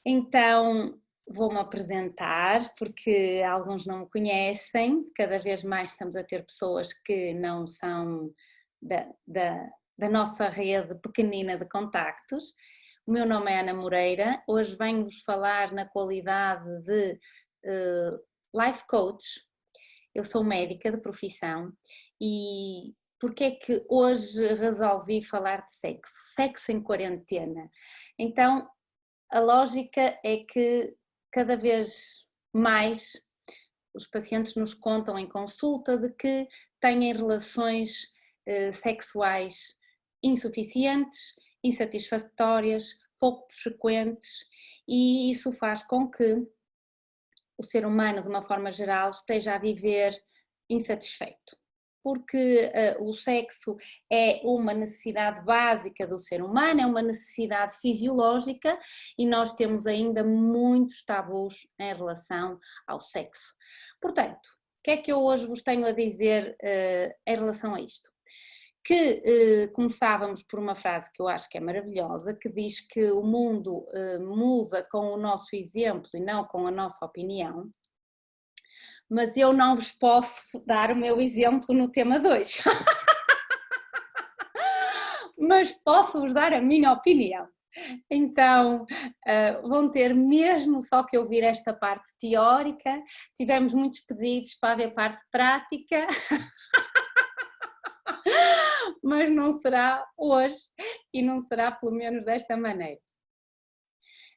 Então, vou-me apresentar, porque alguns não me conhecem, cada vez mais estamos a ter pessoas que não são da nossa rede pequenina de contactos. O meu nome é Ana Moreira, hoje venho-vos falar na qualidade de life coach. Eu sou médica de profissão e porque é que hoje resolvi falar de sexo? Sexo em quarentena. Então, a lógica é que cada vez mais os pacientes nos contam em consulta de que têm relações sexuais insuficientes, insatisfatórias, pouco frequentes, e isso faz com que o ser humano, de uma forma geral, esteja a viver insatisfeito. Porque o sexo é uma necessidade básica do ser humano, é uma necessidade fisiológica e nós temos ainda muitos tabus em relação ao sexo. Portanto, o que é que eu hoje vos tenho a dizer em relação a isto? Que começávamos por uma frase que eu acho que é maravilhosa, que diz que o mundo muda com o nosso exemplo e não com a nossa opinião, mas eu não vos posso dar o meu exemplo no tema 2, mas posso-vos dar a minha opinião. Então, vão ter mesmo só que ouvir esta parte teórica, tivemos muitos pedidos para ver a parte prática, mas não será hoje e não será pelo menos desta maneira.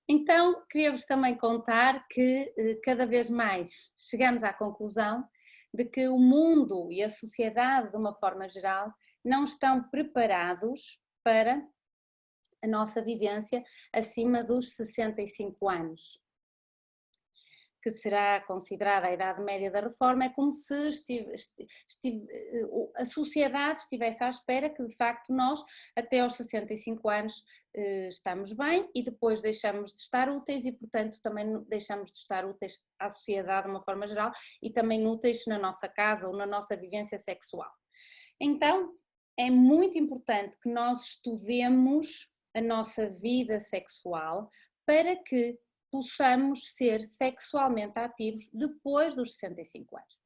Então, queria-vos também contar que cada vez mais chegamos à conclusão de que o mundo e a sociedade, de uma forma geral, não estão preparados para a nossa vivência acima dos 65 anos. Que será considerada a idade média da reforma, é como se a sociedade estivesse à espera que de facto nós até aos 65 anos estamos bem e depois deixamos de estar úteis e portanto também deixamos de estar úteis à sociedade de uma forma geral e também úteis na nossa casa ou na nossa vivência sexual. Então é muito importante que nós estudemos a nossa vida sexual para que possamos ser sexualmente ativos depois dos 65 anos.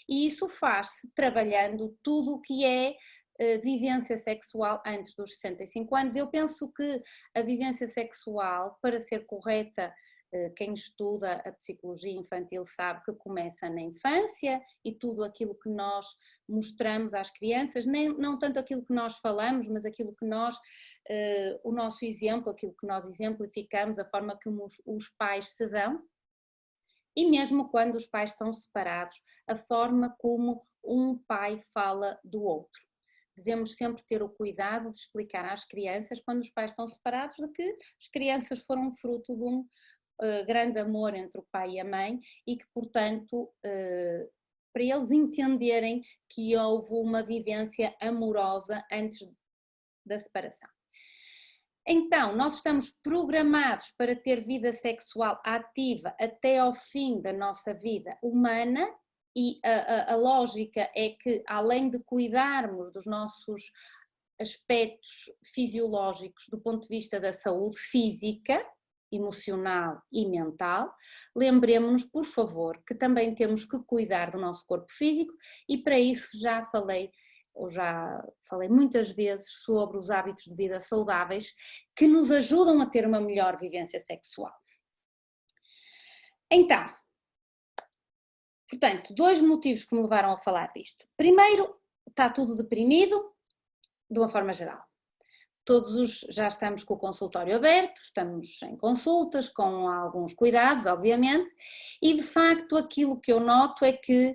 E isso faz-se trabalhando tudo o que é vivência sexual antes dos 65 anos. Eu penso que a vivência sexual, para ser correta, quem estuda a psicologia infantil sabe que começa na infância e tudo aquilo que nós mostramos às crianças, não tanto aquilo que nós falamos, mas aquilo que nós, o nosso exemplo, aquilo que nós exemplificamos, a forma que os pais se dão, e mesmo quando os pais estão separados, a forma como um pai fala do outro. Devemos sempre ter o cuidado de explicar às crianças, quando os pais estão separados, de que as crianças foram fruto de um grande amor entre o pai e a mãe e que, portanto, para eles entenderem que houve uma vivência amorosa antes da separação. Então, nós estamos programados para ter vida sexual ativa até ao fim da nossa vida humana e a lógica é que, além de cuidarmos dos nossos aspectos fisiológicos do ponto de vista da saúde física, emocional e mental, lembremos-nos, por favor, que também temos que cuidar do nosso corpo físico e para isso já falei muitas vezes sobre os hábitos de vida saudáveis que nos ajudam a ter uma melhor vivência sexual. Então, portanto, 2 motivos que me levaram a falar disto. Primeiro, está tudo deprimido, de uma forma geral. Já estamos com o consultório aberto, estamos em consultas, com alguns cuidados, obviamente, e de facto aquilo que eu noto é que,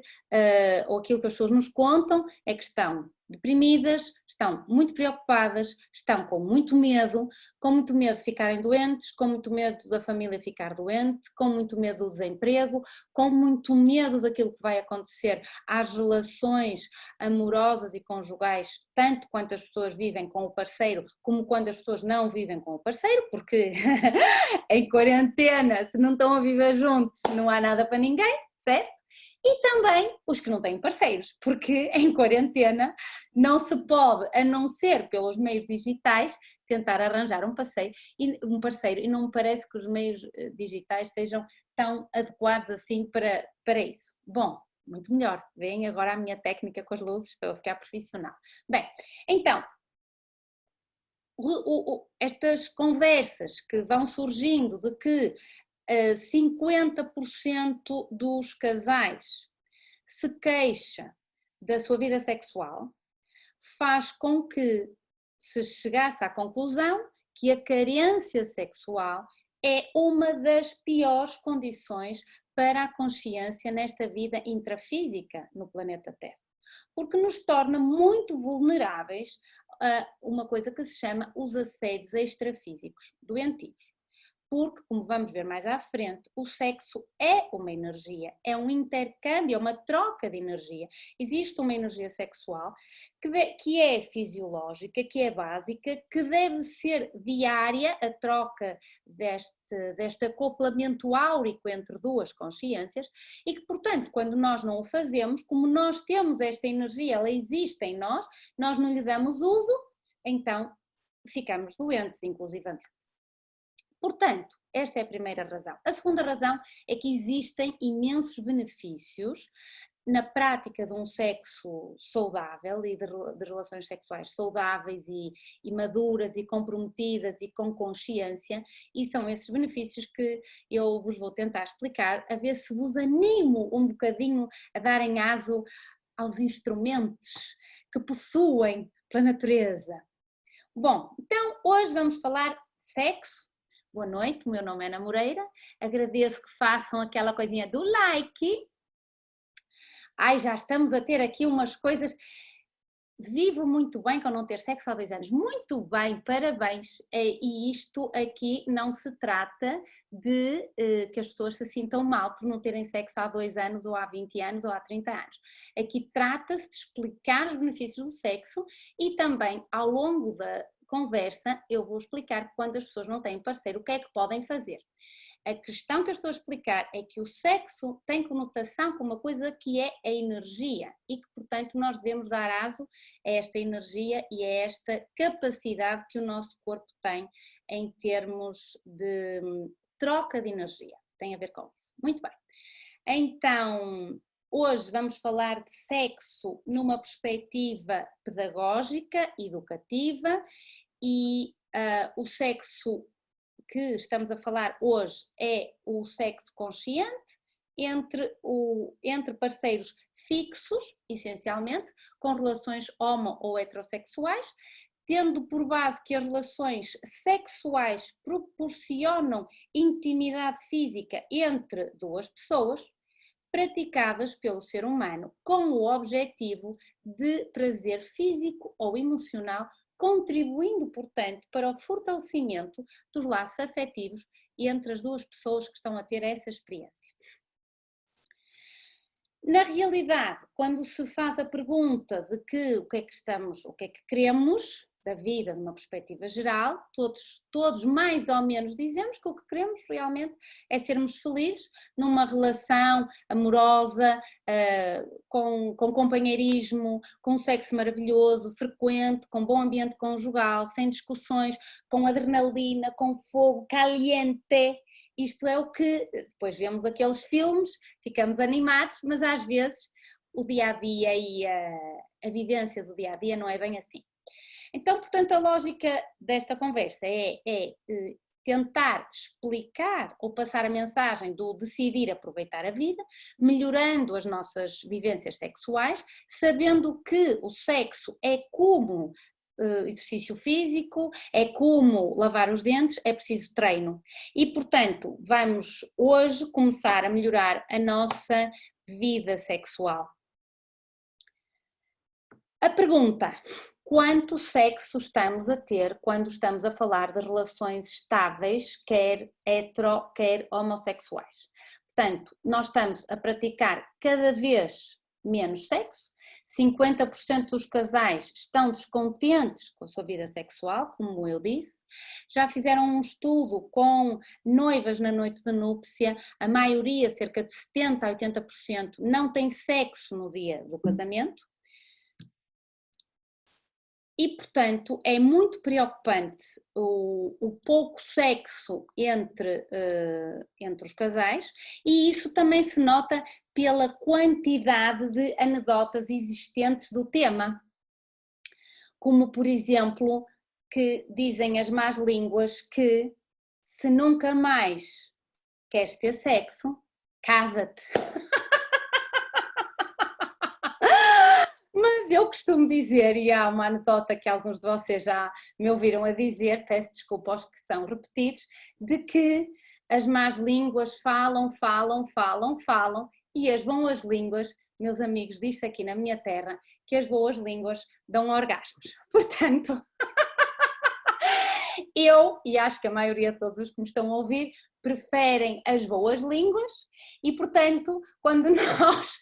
ou aquilo que as pessoas nos contam, é que estão deprimidas, estão muito preocupadas, estão com muito medo de ficarem doentes, com muito medo da família ficar doente, com muito medo do desemprego, com muito medo daquilo que vai acontecer às relações amorosas e conjugais, tanto quanto as pessoas vivem com o parceiro, como quando as pessoas não vivem com o parceiro, porque em quarentena, se não estão a viver juntos, não há nada para ninguém, certo? E também os que não têm parceiros, porque em quarentena não se pode, a não ser pelos meios digitais, tentar arranjar um parceiro e não me parece que os meios digitais sejam tão adequados assim para isso. Bom, muito melhor, veem agora a minha técnica com as luzes, estou a ficar profissional. Bem, então, estas conversas que vão surgindo de que 50% dos casais se queixa da sua vida sexual, faz com que se chegasse à conclusão que a carência sexual é uma das piores condições para a consciência nesta vida intrafísica no planeta Terra, porque nos torna muito vulneráveis a uma coisa que se chama os assédios extrafísicos doentios. Porque, como vamos ver mais à frente, o sexo é uma energia, é um intercâmbio, é uma troca de energia. Existe uma energia sexual que é fisiológica, que é básica, que deve ser diária, a troca deste acoplamento áurico entre duas consciências e que, portanto, quando nós não o fazemos, como nós temos esta energia, ela existe em nós, nós não lhe damos uso, então ficamos doentes, inclusivamente. Portanto, esta é a primeira razão. A segunda razão é que existem imensos benefícios na prática de um sexo saudável e de relações sexuais saudáveis e maduras e comprometidas e com consciência, e são esses benefícios que eu vos vou tentar explicar, a ver se vos animo um bocadinho a darem aso aos instrumentos que possuem pela natureza. Bom, então hoje vamos falar sexo. Boa noite, o meu nome é Ana Moreira, agradeço que façam aquela coisinha do like. Ai, já estamos a ter aqui umas coisas, vivo muito bem com não ter sexo há 2 anos, muito bem, parabéns, e isto aqui não se trata de que as pessoas se sintam mal por não terem sexo há 2 anos ou há 20 anos ou há 30 anos, aqui trata-se de explicar os benefícios do sexo e também ao longo da conversa eu vou explicar que quando as pessoas não têm parceiro o que é que podem fazer. A questão que eu estou a explicar é que o sexo tem conotação com uma coisa que é a energia e que, portanto, nós devemos dar aso a esta energia e a esta capacidade que o nosso corpo tem em termos de troca de energia. Tem a ver com isso. Muito bem. Então, hoje vamos falar de sexo numa perspectiva pedagógica, educativa e o sexo que estamos a falar hoje é o sexo consciente entre parceiros fixos, essencialmente, com relações homo ou heterossexuais, tendo por base que as relações sexuais proporcionam intimidade física entre duas pessoas, praticadas pelo ser humano com o objetivo de prazer físico ou emocional, contribuindo, portanto, para o fortalecimento dos laços afetivos entre as duas pessoas que estão a ter essa experiência. Na realidade, quando se faz a pergunta de o que é que queremos da vida, numa perspectiva geral, todos mais ou menos dizemos que o que queremos realmente é sermos felizes numa relação amorosa, com companheirismo, com sexo maravilhoso, frequente, com bom ambiente conjugal, sem discussões, com adrenalina, com fogo, caliente. Isto é o que, depois vemos aqueles filmes, ficamos animados, mas às vezes o dia-a-dia e a vivência do dia-a-dia não é bem assim. Então, portanto, a lógica desta conversa é tentar explicar ou passar a mensagem do decidir aproveitar a vida, melhorando as nossas vivências sexuais, sabendo que o sexo é como exercício físico, é como lavar os dentes, é preciso treino. E, portanto, vamos hoje começar a melhorar a nossa vida sexual. A pergunta: quanto sexo estamos a ter quando estamos a falar de relações estáveis, quer hetero, quer homossexuais? Portanto, nós estamos a praticar cada vez menos sexo, 50% dos casais estão descontentes com a sua vida sexual, como eu disse, já fizeram um estudo com noivas na noite de núpcia, a maioria, cerca de 70% a 80%, não tem sexo no dia do casamento. E, portanto, é muito preocupante o pouco sexo entre os casais, e isso também se nota pela quantidade de anedotas existentes do tema. Como, por exemplo, que dizem as más línguas que se nunca mais queres ter sexo, casa-te. Mas eu costumo dizer, e há uma anedota que alguns de vocês já me ouviram a dizer, peço desculpa aos que são repetidos, de que as más línguas falam, e as boas línguas, meus amigos, diz-se aqui na minha terra, que as boas línguas dão orgasmos. Portanto, eu, e acho que a maioria de todos os que me estão a ouvir, preferem as boas línguas e, portanto, quando nós...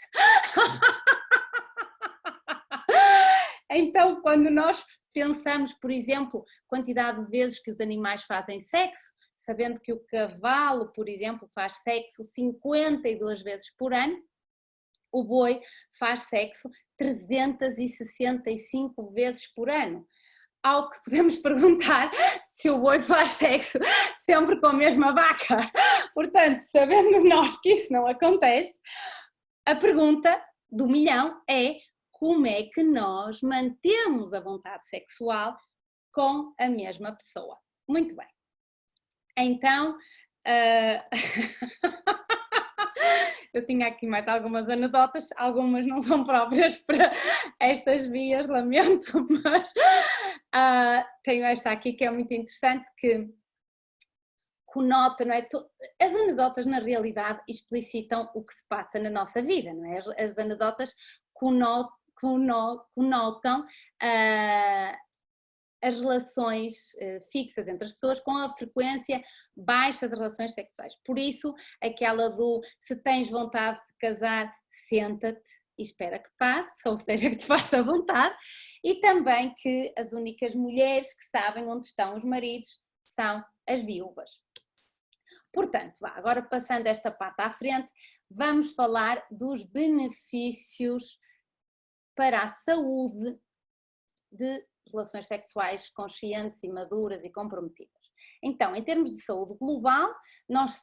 Então, quando nós pensamos, por exemplo, quantidade de vezes que os animais fazem sexo, sabendo que o cavalo, por exemplo, faz sexo 52 vezes por ano, o boi faz sexo 365 vezes por ano. Ao que podemos perguntar se o boi faz sexo sempre com a mesma vaca. Portanto, sabendo nós que isso não acontece, a pergunta do milhão é: como é que nós mantemos a vontade sexual com a mesma pessoa? Muito bem. Então, eu tinha aqui mais algumas anedotas, algumas não são próprias para estas vias, lamento, mas tenho esta aqui que é muito interessante, que conota, não é? As anedotas na realidade explicitam o que se passa na nossa vida, não é? As anedotas conotam as relações fixas entre as pessoas com a frequência baixa de relações sexuais. Por isso, aquela do se tens vontade de casar, senta-te e espera que passe, ou seja, que te faça vontade, e também que as únicas mulheres que sabem onde estão os maridos são as viúvas. Portanto, agora passando esta parte à frente, vamos falar dos benefícios para a saúde de relações sexuais conscientes e maduras e comprometidas. Então, em termos de saúde global, nós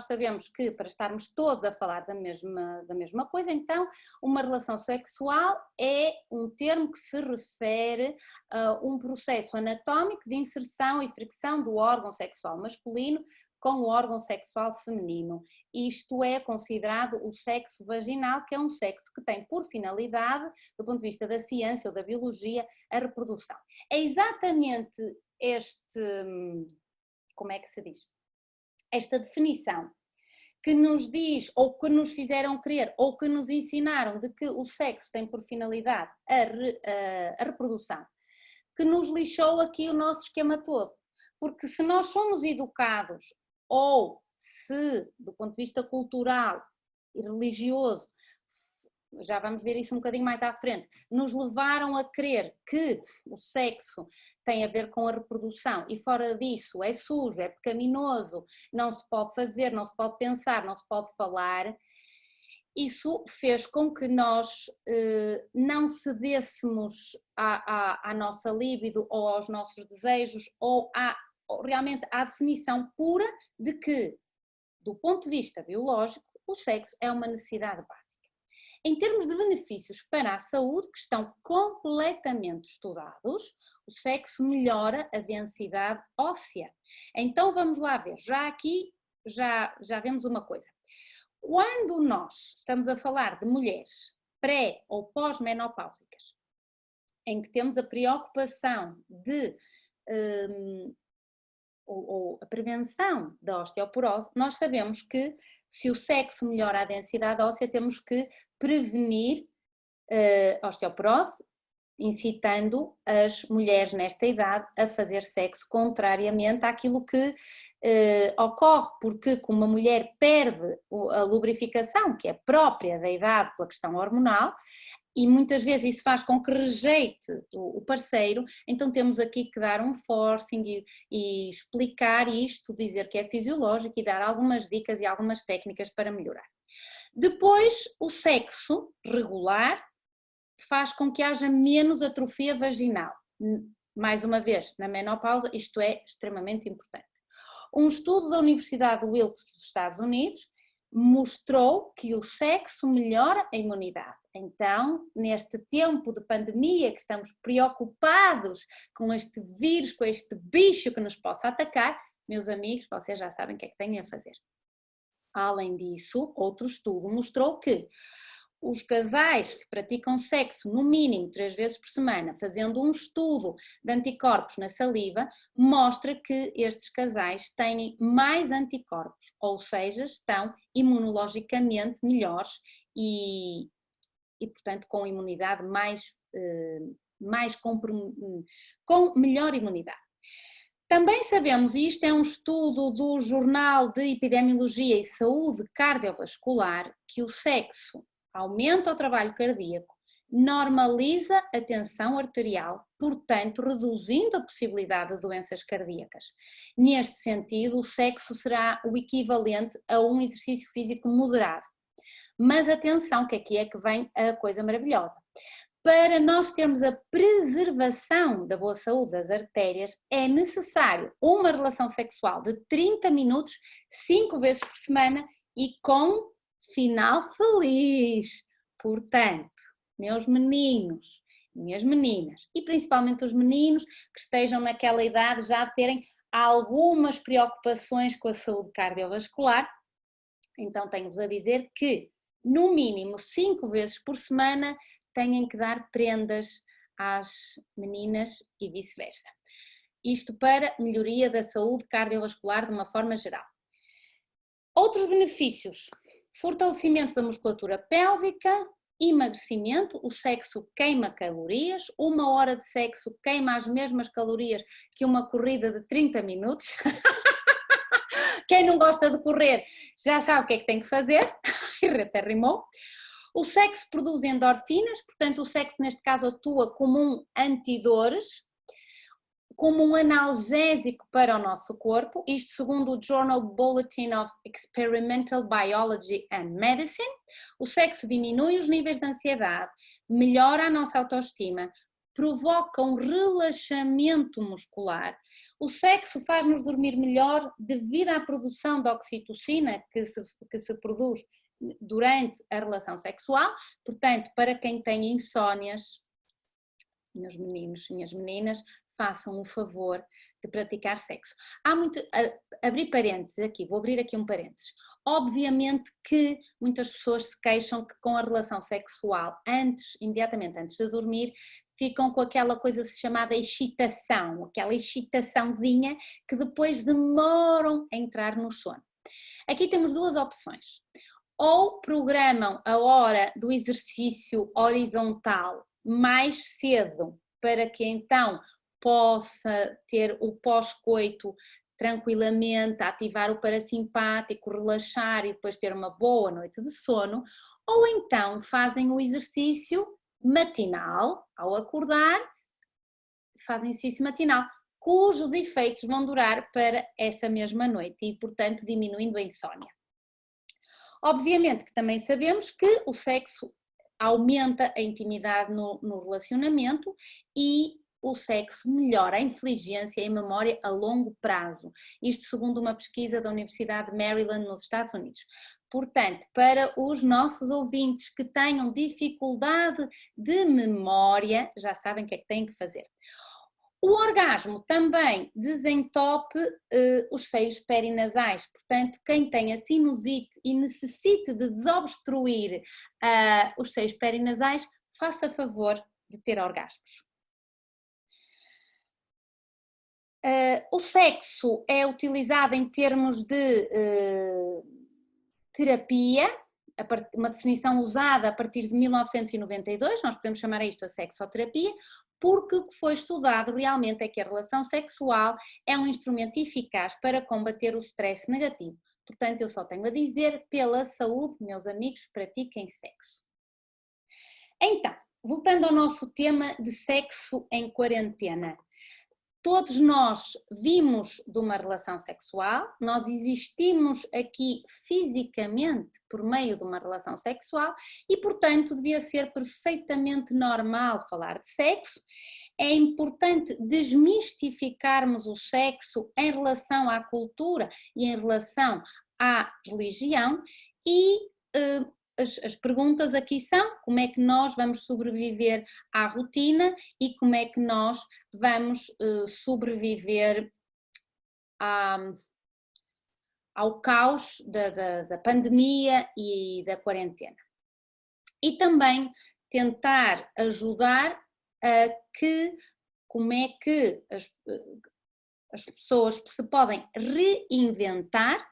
sabemos que para estarmos todos a falar da mesma coisa, então uma relação sexual é um termo que se refere a um processo anatómico de inserção e fricção do órgão sexual masculino com o órgão sexual feminino. Isto é considerado o sexo vaginal, que é um sexo que tem por finalidade, do ponto de vista da ciência ou da biologia, a reprodução. É exatamente como é que se diz? Esta definição que nos diz, ou que nos fizeram crer, ou que nos ensinaram de que o sexo tem por finalidade a reprodução, que nos lixou aqui o nosso esquema todo. Porque se nós somos educados, ou se, do ponto de vista cultural e religioso, já vamos ver isso um bocadinho mais à frente, nos levaram a crer que o sexo tem a ver com a reprodução e fora disso é sujo, é pecaminoso, não se pode fazer, não se pode pensar, não se pode falar, isso fez com que nós não cedêssemos à nossa libido ou aos nossos desejos ou realmente à definição pura de que, do ponto de vista biológico, o sexo é uma necessidade básica. Em termos de benefícios para a saúde, que estão completamente estudados, o sexo melhora a densidade óssea. Então vamos lá ver, já aqui já vemos uma coisa. Quando nós estamos a falar de mulheres pré ou pós-menopáusicas, em que temos a preocupação de ou a prevenção da osteoporose, nós sabemos que se o sexo melhora a densidade óssea, temos que prevenir a osteoporose, incitando as mulheres nesta idade a fazer sexo contrariamente àquilo que ocorre, porque como uma mulher perde a lubrificação, que é própria da idade pela questão hormonal, e muitas vezes isso faz com que rejeite o parceiro, então temos aqui que dar um forcing e explicar isto, dizer que é fisiológico e dar algumas dicas e algumas técnicas para melhorar. Depois, o sexo regular faz com que haja menos atrofia vaginal. mais uma vez, na menopausa, isto é extremamente importante. Um estudo da Universidade de Wilkes dos Estados Unidos mostrou que o sexo melhora a imunidade. Então, neste tempo de pandemia, que estamos preocupados com este vírus, com este bicho que nos possa atacar, meus amigos, vocês já sabem o que é que têm a fazer. Além disso, outro estudo mostrou que os casais que praticam sexo no mínimo 3 vezes por semana, fazendo um estudo de anticorpos na saliva, mostra que estes casais têm mais anticorpos, ou seja, estão imunologicamente melhores e portanto com imunidade com melhor imunidade. Também sabemos, e isto é um estudo do Jornal de Epidemiologia e Saúde Cardiovascular, que o sexo aumenta o trabalho cardíaco, normaliza a tensão arterial, portanto reduzindo a possibilidade de doenças cardíacas. Neste sentido, o sexo será o equivalente a um exercício físico moderado. Mas atenção, que aqui é que vem a coisa maravilhosa. Para nós termos a preservação da boa saúde das artérias, é necessário uma relação sexual de 30 minutos, 5 vezes por semana e com final feliz. Portanto, meus meninos, minhas meninas, e principalmente os meninos que estejam naquela idade já de terem algumas preocupações com a saúde cardiovascular, então tenho-vos a dizer que, no mínimo 5 vezes por semana, têm que dar prendas às meninas e vice-versa. Isto para melhoria da saúde cardiovascular de uma forma geral. Outros benefícios: fortalecimento da musculatura pélvica, emagrecimento, o sexo queima calorias, 1 hora de sexo queima as mesmas calorias que uma corrida de 30 minutos. Quem não gosta de correr já sabe o que é que tem que fazer, até rimou. O sexo produz endorfinas, portanto o sexo neste caso atua como um antidores, como um analgésico para o nosso corpo, isto segundo o Journal Bulletin of Experimental Biology and Medicine. O sexo diminui os níveis de ansiedade, melhora a nossa autoestima, provoca um relaxamento muscular. O sexo faz-nos dormir melhor devido à produção de oxitocina que se produz durante a relação sexual. Portanto, para quem tem insónias, meus meninos, minhas meninas, façam o favor de praticar sexo. Há muito, abrir parênteses aqui, vou abrir aqui um parênteses. Obviamente que muitas pessoas se queixam que com a relação sexual, imediatamente antes de dormir, ficam com aquela coisa chamada excitação, aquela excitaçãozinha que depois demoram a entrar no sono. Aqui temos 2 opções. Ou programam a hora do exercício horizontal mais cedo, para que então possa ter o pós-coito tranquilamente, ativar o parasimpático, relaxar e depois ter uma boa noite de sono, ou então fazem o exercício matinal, ao acordar, fazem exercício matinal, cujos efeitos vão durar para essa mesma noite e, portanto, diminuindo a insónia. Obviamente que também sabemos que o sexo aumenta a intimidade no relacionamento e o sexo melhora a inteligência e a memória a longo prazo. Isto segundo uma pesquisa da Universidade de Maryland, nos Estados Unidos. Portanto, para os nossos ouvintes que tenham dificuldade de memória, já sabem o que é que têm que fazer. O orgasmo também desentope os seios perinasais, portanto, quem tem a sinusite e necessite de desobstruir os seios perinasais, faça favor de ter orgasmos. O sexo é utilizado em termos de terapia, uma definição usada a partir de 1992, nós podemos chamar isto a sexoterapia, porque o que foi estudado realmente é que a relação sexual é um instrumento eficaz para combater o stress negativo. Portanto, eu só tenho a dizer, pela saúde, meus amigos, pratiquem sexo. Então, voltando ao nosso tema de sexo em quarentena. Todos nós vimos de uma relação sexual, nós existimos aqui fisicamente por meio de uma relação sexual e, portanto, devia ser perfeitamente normal falar de sexo. É importante desmistificarmos o sexo em relação à cultura e em relação à religião e as perguntas aqui são: como é que nós vamos sobreviver à rotina e como é que nós vamos sobreviver ao caos da pandemia e da quarentena. E também tentar ajudar a que como é que as pessoas se podem reinventar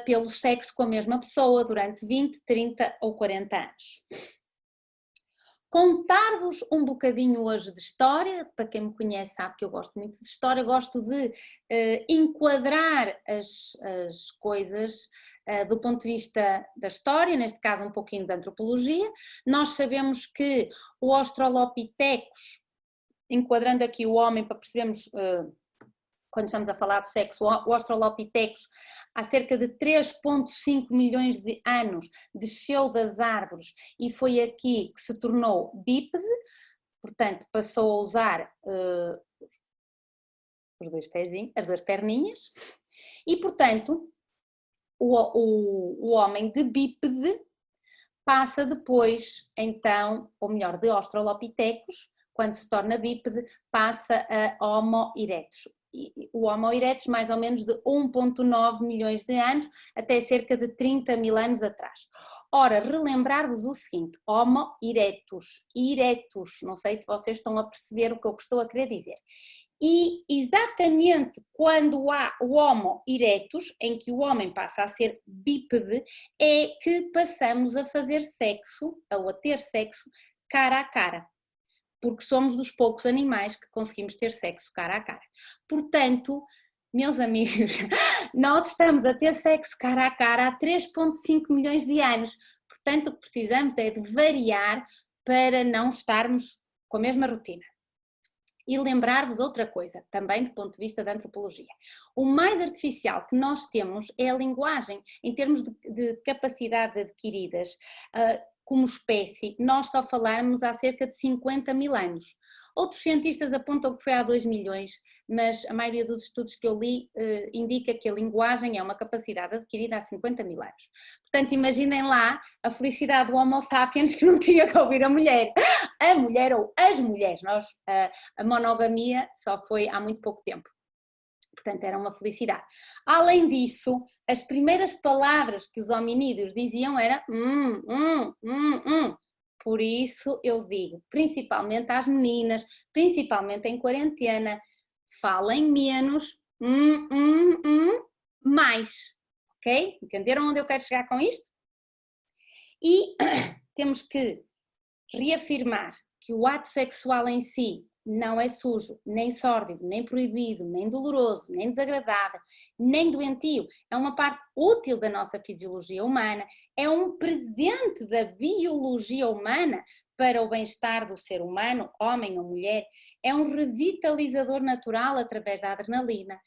pelo sexo com a mesma pessoa durante 20, 30 ou 40 anos. Contar-vos um bocadinho hoje de história, para quem me conhece sabe que eu gosto muito de história, gosto de enquadrar as coisas do ponto de vista da história, neste caso um pouquinho da antropologia. Nós sabemos que o Australopithecus, enquadrando aqui o homem para percebermos quando estamos a falar de sexo, o Australopithecus há cerca de 3,5 milhões de anos desceu das árvores e foi aqui que se tornou bípede, portanto passou a usar os dois pezinhos, as duas perninhas e portanto o homem de bípede passa depois então, ou melhor, de Australopithecus, quando se torna bípede, passa a Homo erectus. O Homo erectus mais ou menos de 1,9 milhões de anos até cerca de 30 mil anos atrás. Ora, relembrar-vos o seguinte: Homo erectus, erectus, não sei se vocês estão a perceber o que eu estou a querer dizer. E exatamente quando há o Homo erectus, em que o homem passa a ser bípede, é que passamos a fazer sexo, ou a ter sexo, cara a cara. Porque somos dos poucos animais que conseguimos ter sexo cara a cara. Portanto, meus amigos, nós estamos a ter sexo cara a cara há 3,5 milhões de anos. Portanto, o que precisamos é de variar para não estarmos com a mesma rotina. E lembrar-vos outra coisa, também do ponto de vista da antropologia. O mais artificial que nós temos é a linguagem, em termos de capacidades adquiridas. Como espécie, nós só falamos há cerca de 50 mil anos. Outros cientistas apontam que foi há 2 milhões, mas a maioria dos estudos que eu li indica que a linguagem é uma capacidade adquirida há 50 mil anos. Portanto, imaginem lá a felicidade do Homo sapiens que não tinha que ouvir a mulher ou as mulheres. A monogamia só foi há muito pouco tempo. Portanto, era uma felicidade. Além disso, as primeiras palavras que os hominídeos diziam era Por isso eu digo, principalmente às meninas, principalmente em quarentena, falem menos, mais. Ok? Entenderam onde eu quero chegar com isto? E temos que reafirmar que o ato sexual em si não é sujo, nem sórdido, nem proibido, nem doloroso, nem desagradável, nem doentio. É uma parte útil da nossa fisiologia humana, é um presente da biologia humana para o bem-estar do ser humano, homem ou mulher, é um revitalizador natural através da adrenalina,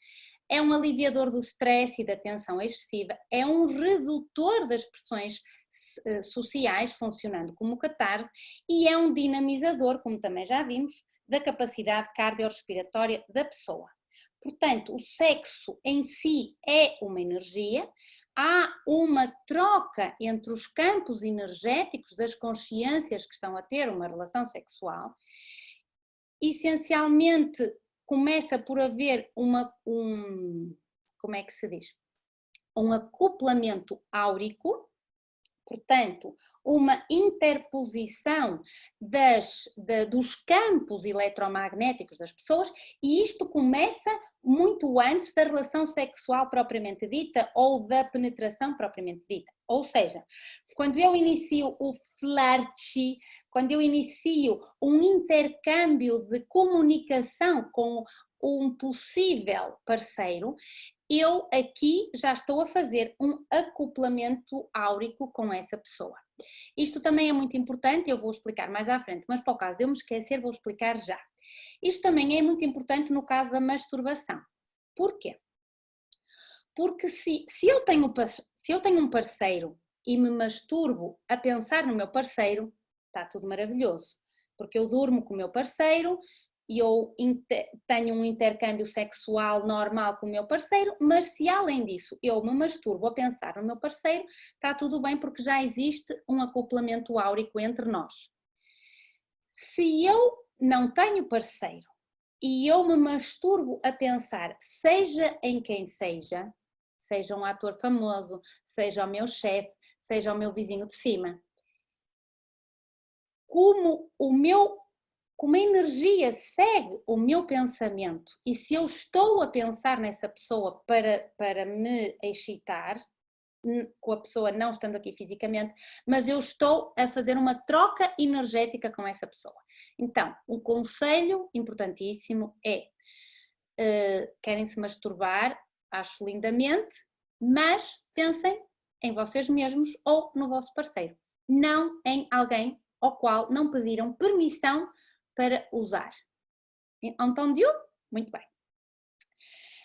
é um aliviador do stress e da tensão excessiva, é um redutor das pressões sociais, funcionando como catarse, e é um dinamizador, como também já vimos, da capacidade cardiorrespiratória da pessoa. Portanto, o sexo em si é uma energia, há uma troca entre os campos energéticos das consciências que estão a ter uma relação sexual. Essencialmente, começa por haver como é que se diz? Um acoplamento áurico, portanto, uma interposição dos campos eletromagnéticos das pessoas, e isto começa muito antes da relação sexual propriamente dita ou da penetração propriamente dita. Ou seja, quando eu inicio o flerte, quando eu inicio um intercâmbio de comunicação com um possível parceiro, eu aqui já estou a fazer um acoplamento áurico com essa pessoa. Isto também é muito importante, eu vou explicar mais à frente, mas para o caso de eu me esquecer, vou explicar já. Isto também é muito importante no caso da masturbação. Porquê? Porque se eu tenho um parceiro e me masturbo a pensar no meu parceiro, está tudo maravilhoso. Porque eu durmo com o meu parceiro e eu tenho um intercâmbio sexual normal com o meu parceiro, mas se além disso eu me masturbo a pensar no meu parceiro, está tudo bem porque já existe um acoplamento áurico entre nós. Se eu não tenho parceiro e eu me masturbo a pensar, seja em quem seja um ator famoso, seja o meu chefe, seja o meu vizinho de cima, como a energia segue o meu pensamento e se eu estou a pensar nessa pessoa para me excitar, com a pessoa não estando aqui fisicamente, mas eu estou a fazer uma troca energética com essa pessoa. Então, um conselho importantíssimo é, querem se masturbar, acho lindamente, mas pensem em vocês mesmos ou no vosso parceiro, não em alguém ao qual não pediram permissão para usar. Entendeu? Muito bem.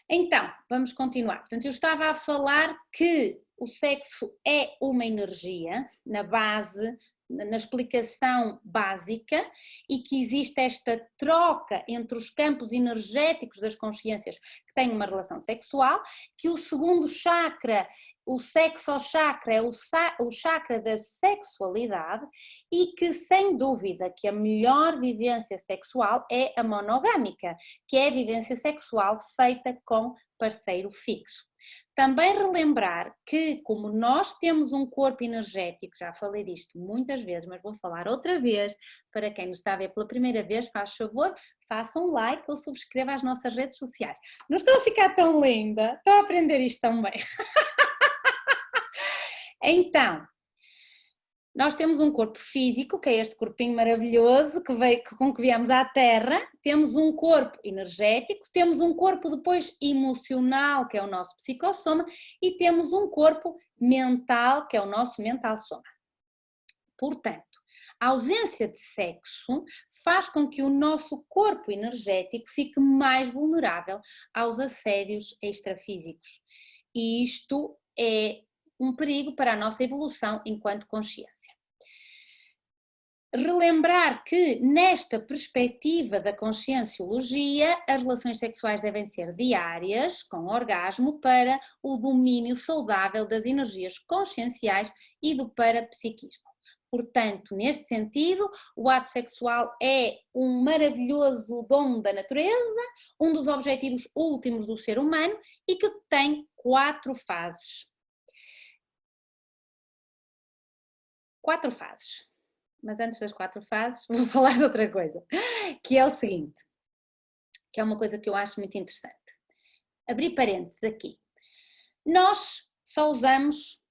Então, vamos continuar. Portanto, eu estava a falar que o sexo é uma energia, na base, na explicação básica, e que existe esta troca entre os campos energéticos das consciências que têm uma relação sexual, que o segundo chakra, o sexo chakra, é o chakra da sexualidade e que, sem dúvida, que a melhor vivência sexual é a monogâmica, que é a vivência sexual feita com parceiro fixo. Também relembrar que, como nós temos um corpo energético, já falei disto muitas vezes, mas vou falar outra vez, para quem nos está a ver pela primeira vez, faz favor, faça um like ou subscreva as nossas redes sociais. Não estou a ficar tão linda? Estou a aprender isto tão bem. Então, nós temos um corpo físico, que é este corpinho maravilhoso com que viemos à Terra, temos um corpo energético, temos um corpo depois emocional, que é o nosso psicossoma, e temos um corpo mental, que é o nosso mental-soma. Portanto, a ausência de sexo faz com que o nosso corpo energético fique mais vulnerável aos assédios extrafísicos. E isto é um perigo para a nossa evolução enquanto consciência. Relembrar que, nesta perspectiva da conscienciologia, as relações sexuais devem ser diárias, com orgasmo, para o domínio saudável das energias conscienciais e do parapsiquismo. Portanto, neste sentido, o ato sexual é um maravilhoso dom da natureza, um dos objetivos últimos do ser humano e que tem 4 fases. 4 fases. Mas antes das 4 fases, vou falar de outra coisa, que é o seguinte, que é uma coisa que eu acho muito interessante. Abri parênteses aqui. Nós só usamos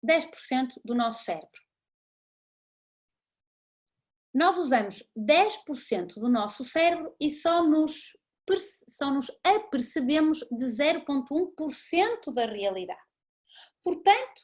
10% do nosso cérebro. Nós usamos 10% do nosso cérebro e só nos apercebemos de 0,1% da realidade. Portanto,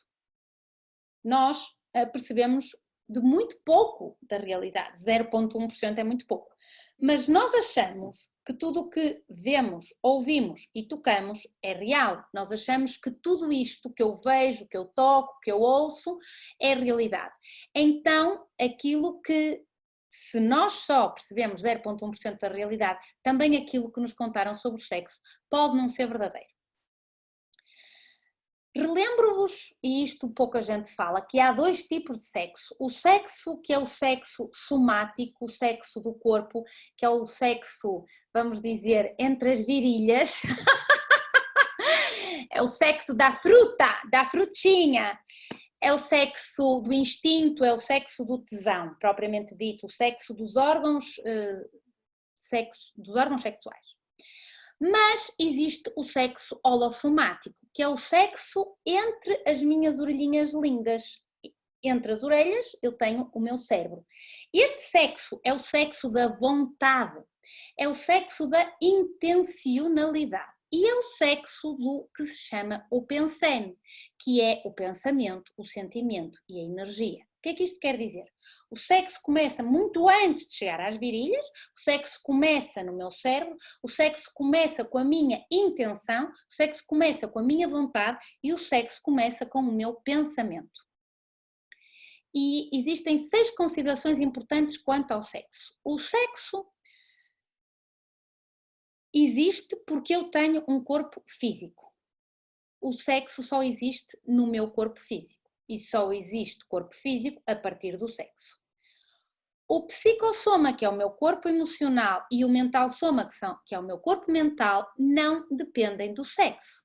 nós percebemos de muito pouco da realidade, 0,1% é muito pouco. Mas nós achamos que tudo o que vemos, ouvimos e tocamos é real. Nós achamos que tudo isto que eu vejo, que eu toco, que eu ouço, é realidade. Então, aquilo que, se nós só percebemos 0,1% da realidade, também aquilo que nos contaram sobre o sexo pode não ser verdadeiro. Relembro-vos, e isto pouca gente fala, que há 2 tipos de sexo. O sexo que é o sexo somático, o sexo do corpo, que é o sexo, vamos dizer, entre as virilhas. É o sexo da fruta, da frutinha. É o sexo do instinto, é o sexo do tesão, propriamente dito, o sexo dos órgãos sexuais. Mas existe o sexo holossomático, que é o sexo entre as minhas orelhinhas lindas. Entre as orelhas eu tenho o meu cérebro. Este sexo é o sexo da vontade, é o sexo da intencionalidade e é o sexo do que se chama o pensene, que é o pensamento, o sentimento e a energia. que é que isto quer dizer? O sexo começa muito antes de chegar às virilhas, o sexo começa no meu cérebro, o sexo começa com a minha intenção, o sexo começa com a minha vontade e o sexo começa com o meu pensamento. E existem 6 considerações importantes quanto ao sexo. O sexo existe porque eu tenho um corpo físico. O sexo só existe no meu corpo físico e só existe corpo físico a partir do sexo. O psicossoma, que é o meu corpo emocional, e o mental soma, que é o meu corpo mental, não dependem do sexo.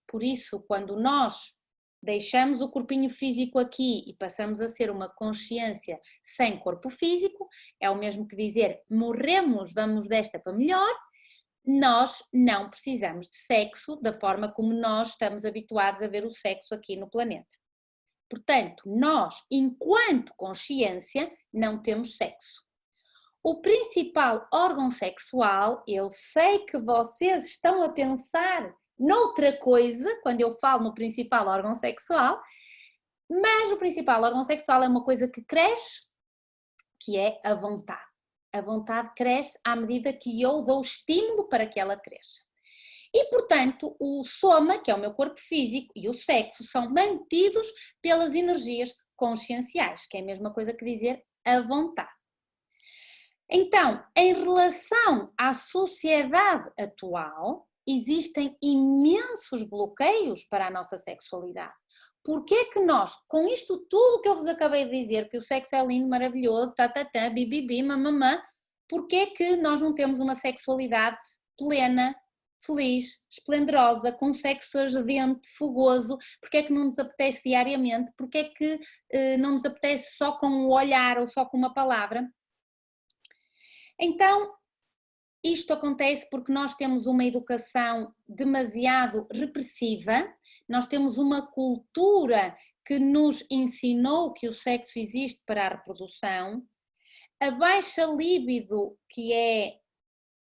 Por isso, quando nós deixamos o corpinho físico aqui e passamos a ser uma consciência sem corpo físico, é o mesmo que dizer morremos, vamos desta para melhor. Nós não precisamos de sexo da forma como nós estamos habituados a ver o sexo aqui no planeta. Portanto, nós, enquanto consciência, não temos sexo. O principal órgão sexual, eu sei que vocês estão a pensar noutra coisa, quando eu falo no principal órgão sexual, mas o principal órgão sexual é uma coisa que cresce, que é a vontade. A vontade cresce à medida que eu dou estímulo para que ela cresça. E, portanto, o soma, que é o meu corpo físico, e o sexo são mantidos pelas energias conscienciais, que é a mesma coisa que dizer a vontade. Então, em relação à sociedade atual, existem imensos bloqueios para a nossa sexualidade. Porquê é que nós, com isto tudo que eu vos acabei de dizer, que o sexo é lindo, maravilhoso, tatatã, bibibi, mamamã, porquê é que nós não temos uma sexualidade plena, feliz, esplendorosa, com sexo ardente, fogoso? Porquê é que não nos apetece diariamente? Porquê é que não nos apetece só com um olhar ou só com uma palavra? Então, isto acontece porque nós temos uma educação demasiado repressiva, nós temos uma cultura que nos ensinou que o sexo existe para a reprodução, a baixa libido, que é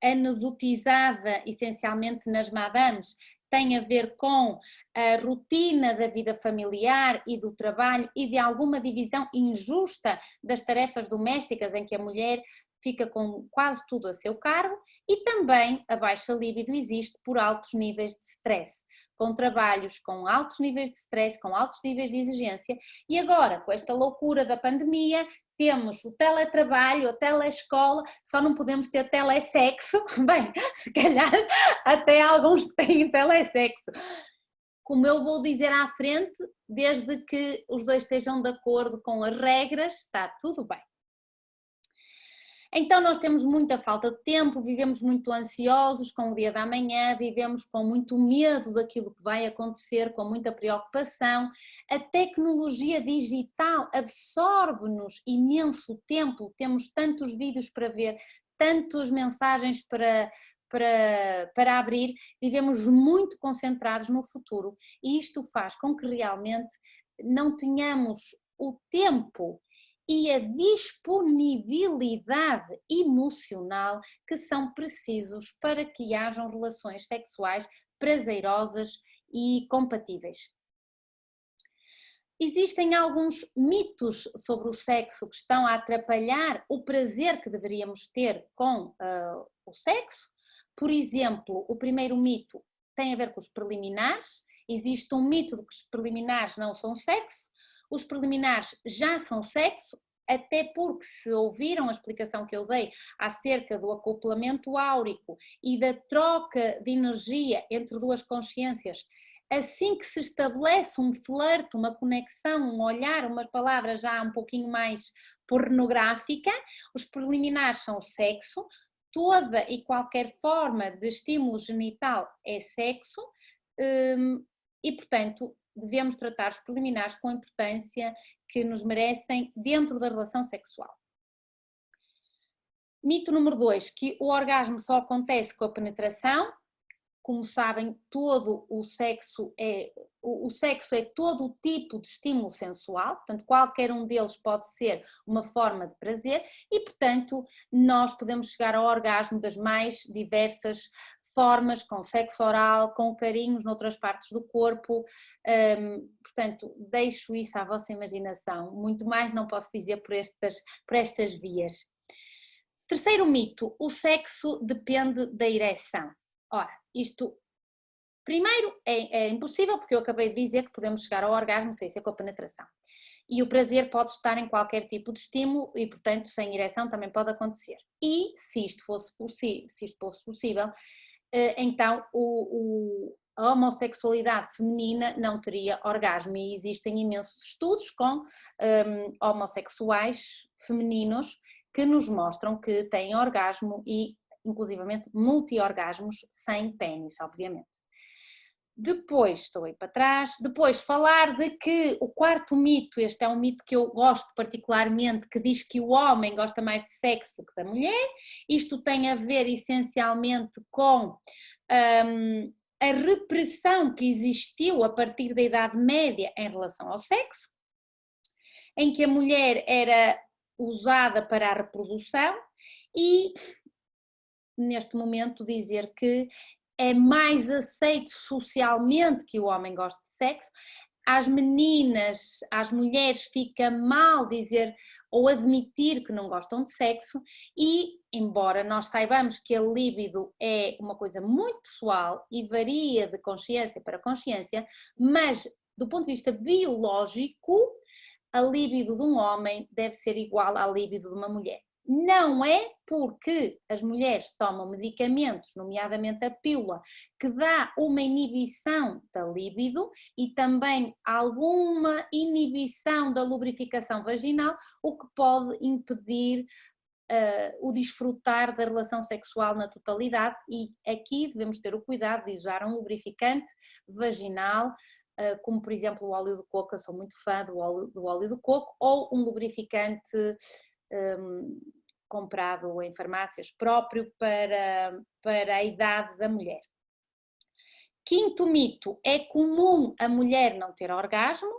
anedotizada essencialmente nas madames, tem a ver com a rotina da vida familiar e do trabalho e de alguma divisão injusta das tarefas domésticas em que a mulher fica com quase tudo a seu cargo, e também a baixa libido existe por altos níveis de stress, com trabalhos com altos níveis de stress, com altos níveis de exigência, e agora com esta loucura da pandemia temos o teletrabalho, a telescola, só não podemos ter telesexo, bem, se calhar até alguns têm telesexo. Como eu vou dizer à frente, desde que os dois estejam de acordo com as regras, está tudo bem. Então nós temos muita falta de tempo, vivemos muito ansiosos com o dia da manhã, vivemos com muito medo daquilo que vai acontecer, com muita preocupação. A tecnologia digital absorve-nos imenso tempo, temos tantos vídeos para ver, tantas mensagens para abrir, vivemos muito concentrados no futuro e isto faz com que realmente não tenhamos o tempo e a disponibilidade emocional que são precisos para que hajam relações sexuais prazerosas e compatíveis. Existem alguns mitos sobre o sexo que estão a atrapalhar o prazer que deveríamos ter com o sexo. Por exemplo, o primeiro mito tem a ver com os preliminares. Existe um mito de que os preliminares não são sexo. Os preliminares já são sexo, até porque se ouviram a explicação que eu dei acerca do acoplamento áurico e da troca de energia entre duas consciências, assim que se estabelece um flerte, uma conexão, um olhar, umas palavras já um pouquinho mais pornográfica, os preliminares são sexo, toda e qualquer forma de estímulo genital é sexo e, portanto, devemos tratar os preliminares com a importância que nos merecem dentro da relação sexual. Mito número 2, que o orgasmo só acontece com a penetração. Como sabem, todo o sexo é todo o tipo de estímulo sensual, portanto qualquer um deles pode ser uma forma de prazer e, portanto, nós podemos chegar ao orgasmo das mais diversas formas, com sexo oral, com carinhos noutras partes do corpo, portanto, deixo isso à vossa imaginação, muito mais não posso dizer por estas vias. Terceiro mito, o sexo depende da ereção. Ora, isto primeiro é impossível, porque eu acabei de dizer que podemos chegar ao orgasmo sem ser com a penetração. E o prazer pode estar em qualquer tipo de estímulo e, portanto, sem ereção também pode acontecer. E se isto fosse possível, então a homossexualidade feminina não teria orgasmo, e existem imensos estudos com homossexuais femininos que nos mostram que têm orgasmo e, inclusivamente, multi-orgasmos sem pénis, obviamente. Depois, estou aí para trás, depois falar de que o quarto mito, este é um mito que eu gosto particularmente, que diz que o homem gosta mais de sexo do que da mulher. Isto tem a ver essencialmente com a repressão que existiu a partir da Idade Média em relação ao sexo, em que a mulher era usada para a reprodução, e neste momento dizer que é mais aceito socialmente que o homem goste de sexo. Às meninas, às mulheres fica mal dizer ou admitir que não gostam de sexo, e embora nós saibamos que a libido é uma coisa muito pessoal e varia de consciência para consciência, mas do ponto de vista biológico, a libido de um homem deve ser igual à libido de uma mulher. Não é porque as mulheres tomam medicamentos, nomeadamente a pílula, que dá uma inibição da libido e também alguma inibição da lubrificação vaginal, o que pode impedir o desfrutar da relação sexual na totalidade, e aqui devemos ter o cuidado de usar um lubrificante vaginal, como por exemplo o óleo de coco. Eu sou muito fã do óleo de coco, ou um lubrificante comprado em farmácias próprio para a idade da mulher. Quinto mito, é comum a mulher não ter orgasmo.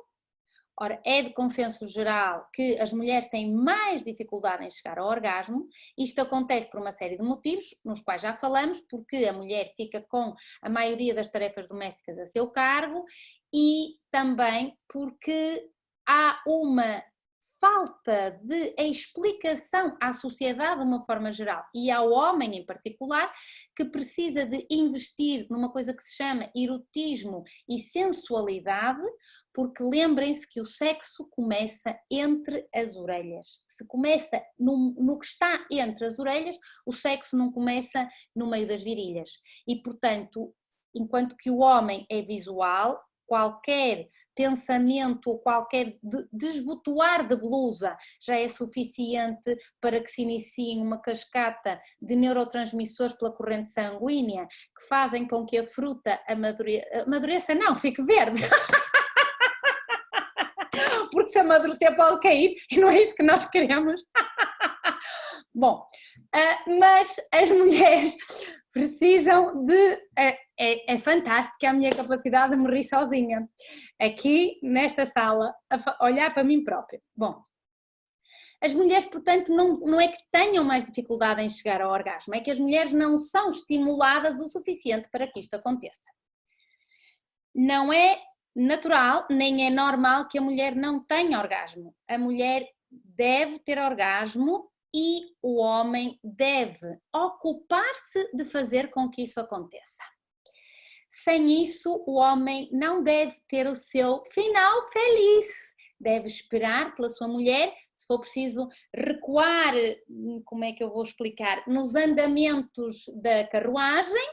Ora, é de consenso geral que as mulheres têm mais dificuldade em chegar ao orgasmo. Isto acontece por uma série de motivos, nos quais já falamos, porque a mulher fica com a maioria das tarefas domésticas a seu cargo, e também porque há uma falta de explicação à sociedade de uma forma geral e ao homem em particular, que precisa de investir numa coisa que se chama erotismo e sensualidade, porque lembrem-se que o sexo começa entre as orelhas. Se começa no que está entre as orelhas, o sexo não começa no meio das virilhas. E, portanto, enquanto que o homem é visual, qualquer pensamento ou qualquer desbotoar de blusa já é suficiente para que se inicie uma cascata de neurotransmissores pela corrente sanguínea que fazem com que a fruta amadureça, não, fique verde. Porque se amadurecer pode cair e não é isso que nós queremos. Bom, mas as mulheres precisam de... É fantástico a minha capacidade de me rir sozinha, aqui nesta sala, a olhar para mim própria. Bom, as mulheres, portanto, não é que tenham mais dificuldade em chegar ao orgasmo, é que as mulheres não são estimuladas o suficiente para que isto aconteça. Não é natural, nem é normal que a mulher não tenha orgasmo. A mulher deve ter orgasmo e o homem deve ocupar-se de fazer com que isso aconteça. Sem isso, o homem não deve ter o seu final feliz. Deve esperar pela sua mulher, se for preciso recuar, como é que eu vou explicar, nos andamentos da carruagem,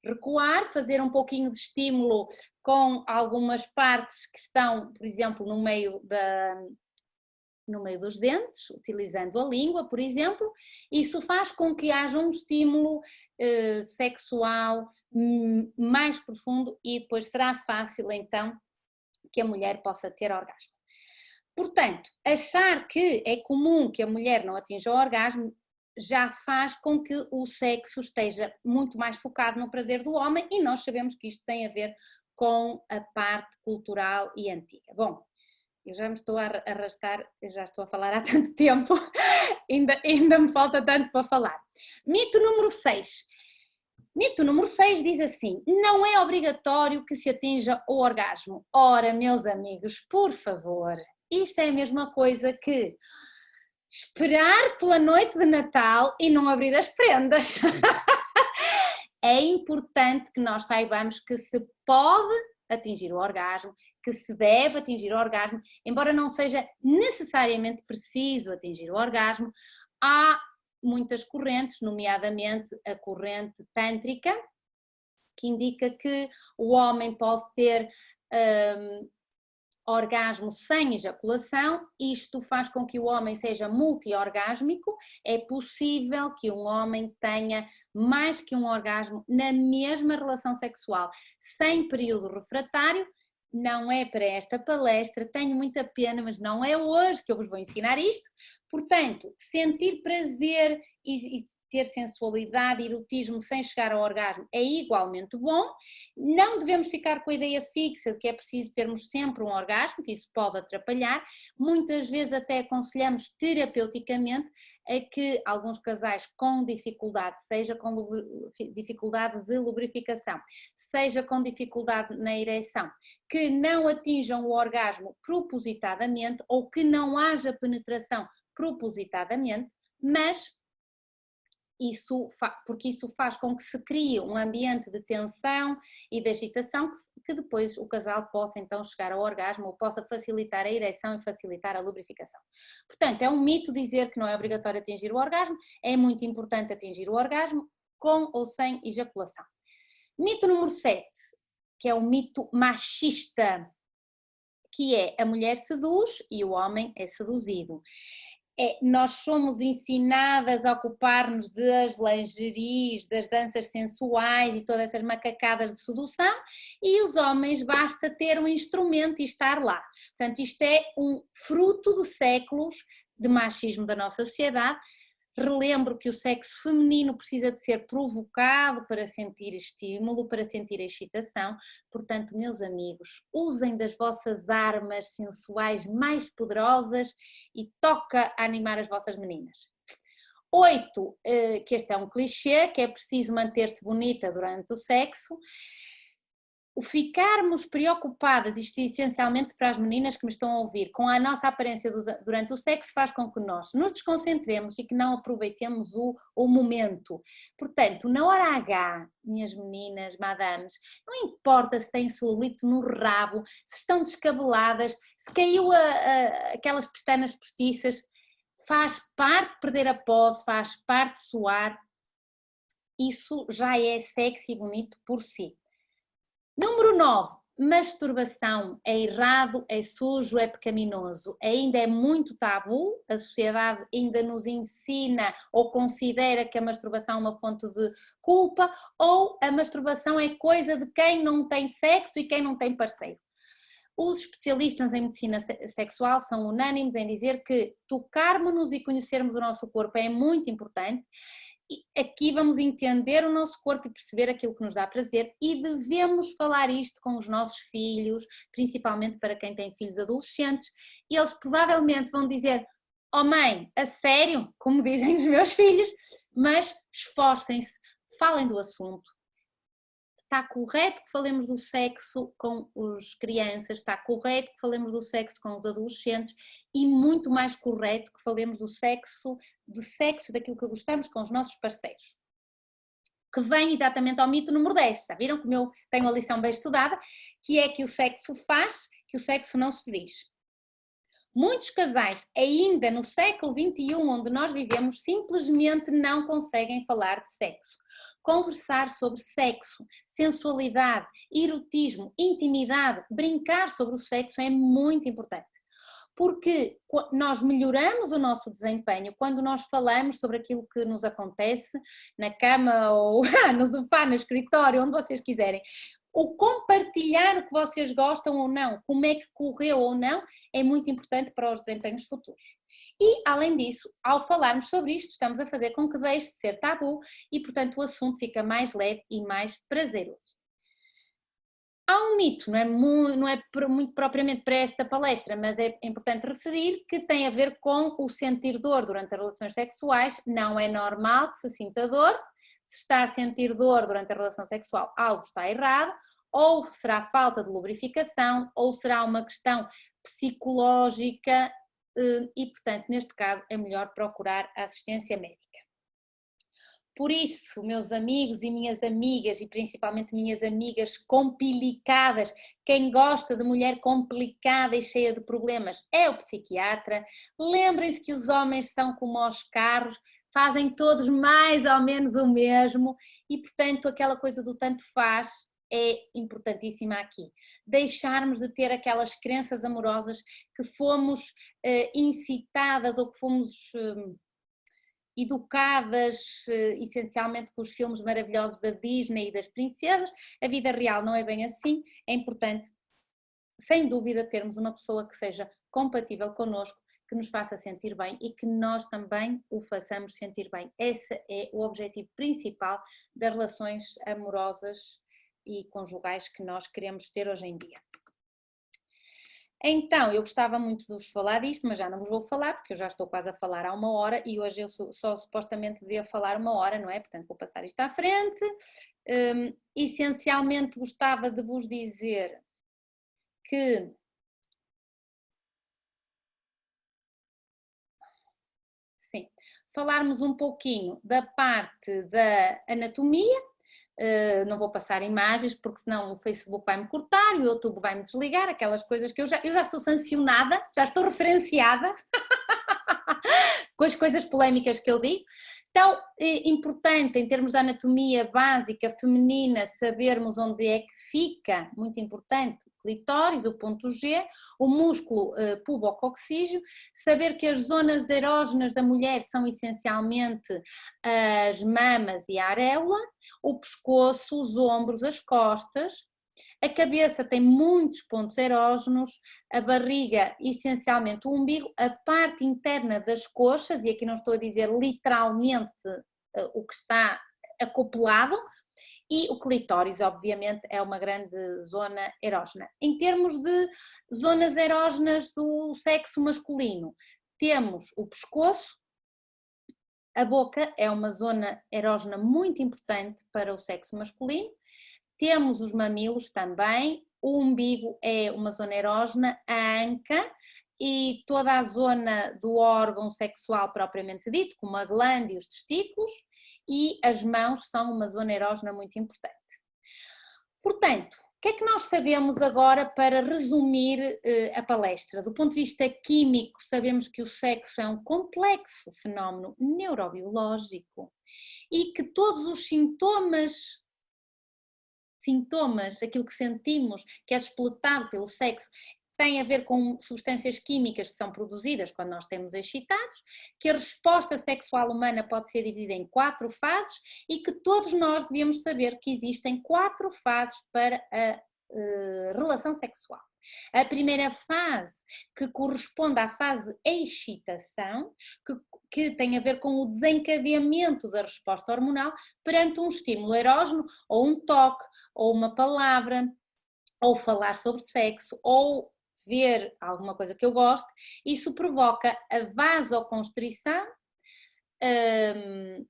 recuar, fazer um pouquinho de estímulo com algumas partes que estão, por exemplo, no meio dos dentes, utilizando a língua, por exemplo. Isso faz com que haja um estímulo sexual mais profundo, e depois será fácil então que a mulher possa ter orgasmo. Portanto, achar que é comum que a mulher não atinja o orgasmo já faz com que o sexo esteja muito mais focado no prazer do homem, e nós sabemos que isto tem a ver com a parte cultural e antiga. Bom, eu já me estou a arrastar, eu já estou a falar há tanto tempo, ainda me falta tanto para falar. Mito número 6. Mito número 6 diz assim: não é obrigatório que se atinja o orgasmo. Ora, meus amigos, por favor, isto é a mesma coisa que esperar pela noite de Natal e não abrir as prendas. É importante que nós saibamos que se pode atingir o orgasmo, que se deve atingir o orgasmo, embora não seja necessariamente preciso atingir o orgasmo. Há muitas correntes, nomeadamente a corrente tântrica, que indica que o homem pode ter orgasmo sem ejaculação. Isto faz com que o homem seja multiorgásmico. É possível que um homem tenha mais que um orgasmo na mesma relação sexual, sem período refratário. Não é para esta palestra, tenho muita pena, mas não é hoje que eu vos vou ensinar isto. Portanto, sentir prazer e ter sensualidade e erotismo sem chegar ao orgasmo é igualmente bom. Não devemos ficar com a ideia fixa de que é preciso termos sempre um orgasmo, que isso pode atrapalhar. Muitas vezes até aconselhamos terapeuticamente a que alguns casais com dificuldade, seja com dificuldade de lubrificação, seja com dificuldade na ereção, que não atinjam o orgasmo propositadamente ou que não haja penetração propositadamente, mas porque isso faz com que se crie um ambiente de tensão e de agitação que depois o casal possa então chegar ao orgasmo ou possa facilitar a ereção e facilitar a lubrificação. Portanto, é um mito dizer que não é obrigatório atingir o orgasmo, é muito importante atingir o orgasmo com ou sem ejaculação. Mito número 7, que é o mito machista, que é a mulher seduz e o homem é seduzido. Nós somos ensinadas a ocupar-nos das lingeries, das danças sensuais e todas essas macacadas de sedução, e os homens basta ter um instrumento e estar lá. Portanto, isto é um fruto de séculos de machismo da nossa sociedade. Relembro que o sexo feminino precisa de ser provocado para sentir estímulo, para sentir excitação. Portanto, meus amigos, usem das vossas armas sensuais mais poderosas e toca a animar as vossas meninas. 8, que este é um clichê, que é preciso manter-se bonita durante o sexo. O ficarmos preocupadas, isto é essencialmente para as meninas que me estão a ouvir, com a nossa aparência durante o sexo faz com que nós nos desconcentremos e que não aproveitemos o momento. Portanto, na hora H, minhas meninas, madames, não importa se têm celulite no rabo, se estão descabeladas, se caiu aquelas pestanas postiças, faz parte de perder a pose, faz parte de suar, isso já é sexy e bonito por si. Número 9, masturbação é errado, é sujo, é pecaminoso, ainda é muito tabu, a sociedade ainda nos ensina ou considera que a masturbação é uma fonte de culpa, ou a masturbação é coisa de quem não tem sexo e quem não tem parceiro. Os especialistas em medicina sexual são unânimes em dizer que tocarmos-nos e conhecermos o nosso corpo é muito importante. E aqui vamos entender o nosso corpo e perceber aquilo que nos dá prazer, e devemos falar isto com os nossos filhos, principalmente para quem tem filhos adolescentes, e eles provavelmente vão dizer: oh mãe, a sério? Como dizem os meus filhos, mas esforcem-se, falem do assunto. Está correto que falemos do sexo com as crianças, está correto que falemos do sexo com os adolescentes, e muito mais correto que falemos do sexo daquilo que gostamos com os nossos parceiros. Que vem exatamente ao mito número 10, já viram como eu tenho a lição bem estudada, que é que o sexo faz, que o sexo não se diz. Muitos casais, ainda no século XXI, onde nós vivemos, simplesmente não conseguem falar de sexo. Conversar sobre sexo, sensualidade, erotismo, intimidade, brincar sobre o sexo é muito importante. Porque nós melhoramos o nosso desempenho quando nós falamos sobre aquilo que nos acontece na cama ou no sofá, no escritório, onde vocês quiserem. O compartilhar o que vocês gostam ou não, como é que correu ou não, é muito importante para os desempenhos futuros. E, além disso, ao falarmos sobre isto, estamos a fazer com que deixe de ser tabu e, portanto, o assunto fica mais leve e mais prazeroso. Há um mito, não é muito propriamente para esta palestra, mas é importante referir, que tem a ver com o sentir dor durante as relações sexuais. Não é normal que se sinta dor, Se está a sentir dor durante a relação sexual, algo está errado, ou será falta de lubrificação, ou será uma questão psicológica e, portanto, neste caso é melhor procurar a assistência médica. Por isso, meus amigos e minhas amigas, e principalmente minhas amigas complicadas, quem gosta de mulher complicada e cheia de problemas é o psiquiatra. Lembrem-se que os homens são como os carros, fazem todos mais ou menos o mesmo e, portanto, aquela coisa do tanto faz é importantíssima aqui. Deixarmos de ter aquelas crenças amorosas que fomos incitadas ou que fomos educadas essencialmente com os filmes maravilhosos da Disney e das princesas. A vida real não é bem assim. É importante, sem dúvida, termos uma pessoa que seja compatível connosco, que nos faça sentir bem e que nós também o façamos sentir bem. Esse é o objetivo principal das relações amorosas e conjugais que nós queremos ter hoje em dia. Então, eu gostava muito de vos falar disto, mas já não vos vou falar, porque eu já estou quase a falar há 1 hora e hoje eu só supostamente devia falar 1 hora, não é? Portanto, vou passar isto à frente. Essencialmente gostava de vos dizer que sim, falarmos um pouquinho da parte da anatomia. Não vou passar imagens porque senão o Facebook vai-me cortar e o YouTube vai-me desligar, aquelas coisas que eu já sou sancionada, já estou referenciada com as coisas polémicas que eu digo. Então, é importante em termos da anatomia básica feminina sabermos onde é que fica, muito importante, o clitóris, o ponto G, o músculo pubococcígeo, saber que as zonas erógenas da mulher são essencialmente as mamas e a areola, o pescoço, os ombros, as costas. A cabeça tem muitos pontos erógenos, a barriga essencialmente o umbigo, a parte interna das coxas, e aqui não estou a dizer literalmente o que está acoplado, e o clitóris obviamente é uma grande zona erógena. Em termos de zonas erógenas do sexo masculino, temos o pescoço, a boca é uma zona erógena muito importante para o sexo masculino, temos os mamilos também, o umbigo é uma zona erógena, a anca e toda a zona do órgão sexual propriamente dito, como a glândula e os testículos, e as mãos são uma zona erógena muito importante. Portanto, o que é que nós sabemos agora para resumir a palestra? Do ponto de vista químico, sabemos que o sexo é um complexo fenómeno neurobiológico e que todos os sintomas, aquilo que sentimos, que é expletado pelo sexo, tem a ver com substâncias químicas que são produzidas quando nós estamos excitados, que a resposta sexual humana pode ser dividida em 4 fases e que todos nós devíamos saber que existem 4 fases para a relação sexual. A primeira fase, que corresponde à fase de excitação, que tem a ver com o desencadeamento da resposta hormonal perante um estímulo erógeno, ou um toque, ou uma palavra, ou falar sobre sexo, ou ver alguma coisa que eu gosto. Isso provoca a vasoconstrição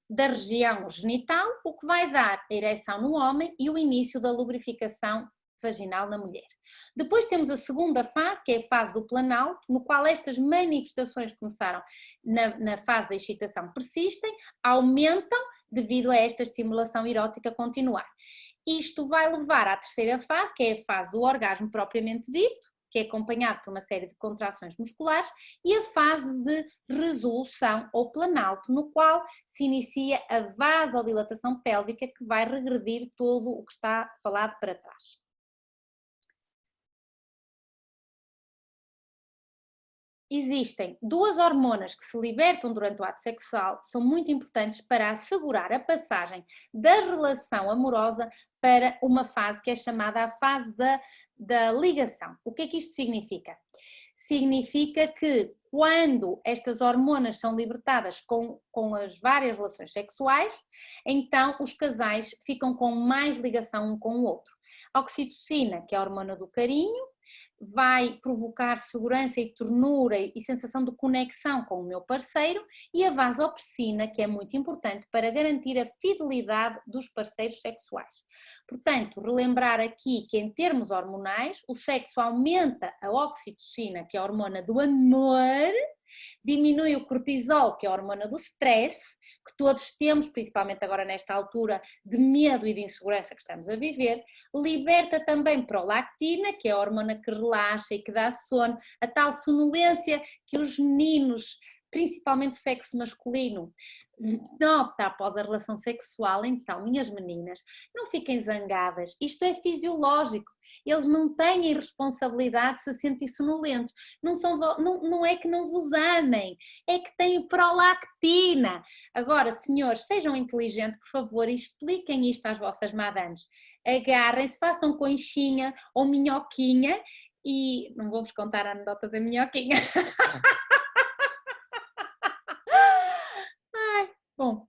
da região genital, o que vai dar a ereção no homem e o início da lubrificação vaginal na mulher. Depois temos a segunda fase, que é a fase do planalto, no qual estas manifestações que começaram na fase da excitação persistem, aumentam devido a esta estimulação erótica continuar. Isto vai levar à terceira fase, que é a fase do orgasmo propriamente dito, que é acompanhado por uma série de contrações musculares, e a fase de resolução ou planalto, no qual se inicia a vasodilatação pélvica, que vai regredir todo o que está falado para trás. Existem 2 hormonas que se libertam durante o ato sexual, são muito importantes para assegurar a passagem da relação amorosa para uma fase que é chamada a fase da ligação. O que é que isto significa? Significa que quando estas hormonas são libertadas com as várias relações sexuais, então os casais ficam com mais ligação um com o outro. A oxitocina, que é a hormona do carinho, vai provocar segurança e ternura e sensação de conexão com o meu parceiro, e a vasopressina, que é muito importante para garantir a fidelidade dos parceiros sexuais. Portanto, relembrar aqui que em termos hormonais, o sexo aumenta a oxitocina, que é a hormona do amor, diminui o cortisol, que é a hormona do stress, que todos temos, principalmente agora nesta altura de medo e de insegurança que estamos a viver, liberta também prolactina, que é a hormona que relaxa e que dá sono, a tal sonolência que os meninos, principalmente o sexo masculino, nota após a relação sexual. Então, minhas meninas, não fiquem zangadas, isto é fisiológico, eles não têm responsabilidade de se sentir sonolentos, não é que não vos amem, é que têm prolactina. Agora, senhores, sejam inteligentes, por favor, e expliquem isto às vossas madames, agarrem-se, façam conchinha ou minhoquinha, e não vou-vos contar a anedota da minhoquinha. Bom,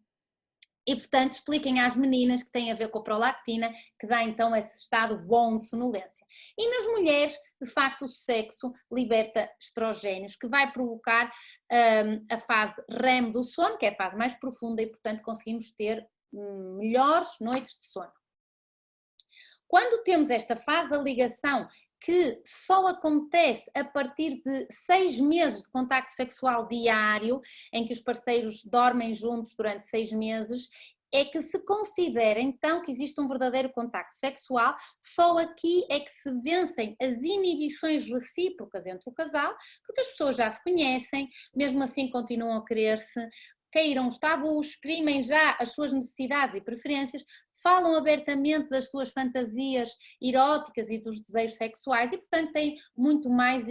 e portanto expliquem às meninas que tem a ver com a prolactina, que dá então esse estado bom de sonolência. E nas mulheres, de facto, o sexo liberta estrogénios, que vai provocar a fase REM do sono, que é a fase mais profunda, e portanto conseguimos ter melhores noites de sono. Quando temos esta fase da ligação, que só acontece a partir de 6 meses de contacto sexual diário, em que os parceiros dormem juntos durante 6 meses, é que se considera então que existe um verdadeiro contacto sexual. Só aqui é que se vencem as inibições recíprocas entre o casal, porque as pessoas já se conhecem, mesmo assim continuam a querer-se, caíram os tabus, exprimem já as suas necessidades e preferências, falam abertamente das suas fantasias eróticas e dos desejos sexuais, e portanto têm muito mais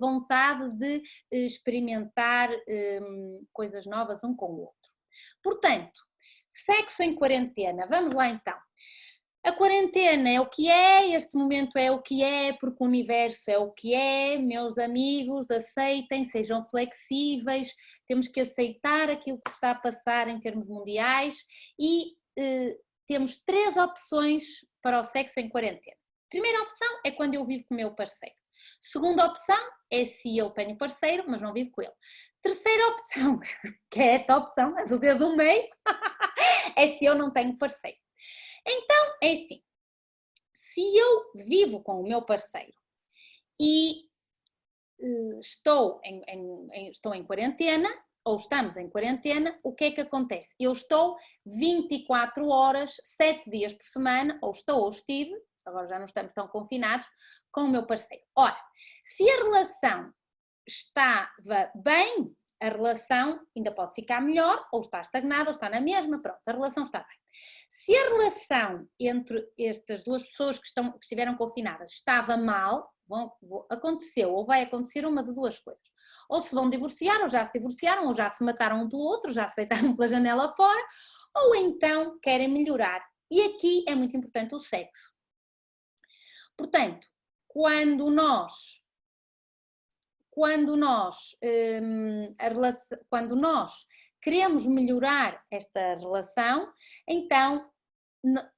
vontade de experimentar coisas novas um com o outro. Portanto, sexo em quarentena, vamos lá então. A quarentena é o que é, este momento é o que é, porque o universo é o que é, meus amigos, aceitem, sejam flexíveis, temos que aceitar aquilo que se está a passar em termos mundiais, e temos 3 opções para o sexo em quarentena. Primeira opção é quando eu vivo com o meu parceiro. Segunda opção é se eu tenho parceiro, mas não vivo com ele. Terceira opção, que é esta opção, a do dedo do meio, é se eu não tenho parceiro. Então, é assim, se eu vivo com o meu parceiro e estou em quarentena, ou estamos em quarentena, o que é que acontece? Eu estou 24 horas, 7 dias por semana, ou estive, agora já não estamos tão confinados, com o meu parceiro. Ora, se a relação estava bem, a relação ainda pode ficar melhor, ou está estagnada, ou está na mesma, pronto, a relação está bem. Se a relação entre estas duas pessoas que estiveram confinadas estava mal, aconteceu ou vai acontecer uma de duas coisas. Ou se vão divorciar, ou já se divorciaram, ou já se mataram um pelo outro, já se deitaram pela janela fora, ou então querem melhorar. E aqui é muito importante o sexo. Portanto, quando nós queremos melhorar esta relação, então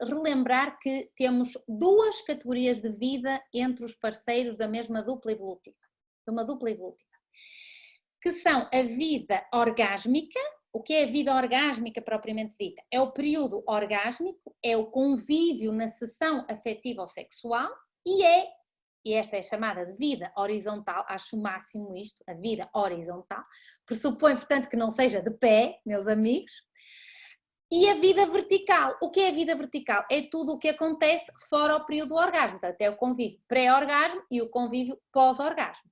relembrar que temos 2 categorias de vida entre os parceiros da mesma dupla evolutiva, que são a vida orgásmica. O que é a vida orgásmica propriamente dita? É o período orgásmico, é o convívio na sessão afetiva ou sexual, e esta é chamada de vida horizontal. Acho o máximo isto, a vida horizontal, pressupõe, portanto, que não seja de pé, meus amigos. E a vida vertical, o que é a vida vertical? É tudo o que acontece fora o período do orgasmo, portanto é o convívio pré-orgasmo e o convívio pós-orgasmo.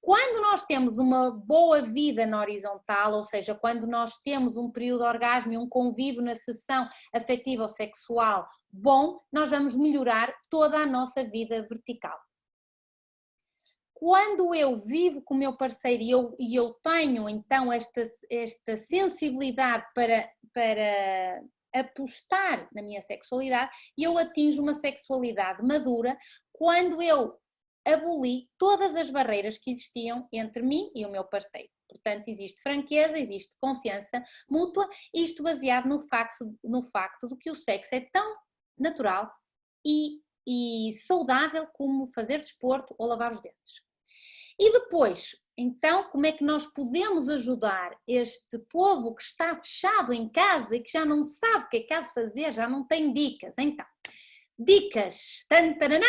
Quando nós temos uma boa vida na horizontal, ou seja, quando nós temos um período de orgasmo e um convívio na sessão afetiva ou sexual bom, nós vamos melhorar toda a nossa vida vertical. Quando eu vivo com o meu parceiro e eu tenho então esta sensibilidade para apostar na minha sexualidade, eu atinjo uma sexualidade madura quando eu aboli todas as barreiras que existiam entre mim e o meu parceiro. Portanto, existe franqueza, existe confiança mútua, isto baseado no facto de que o sexo é tão natural e e saudável como fazer desporto ou lavar os dentes. E depois, então, como é que nós podemos ajudar este povo que está fechado em casa e que já não sabe o que é que há de fazer, já não tem dicas? Então, dicas! Tantaraná!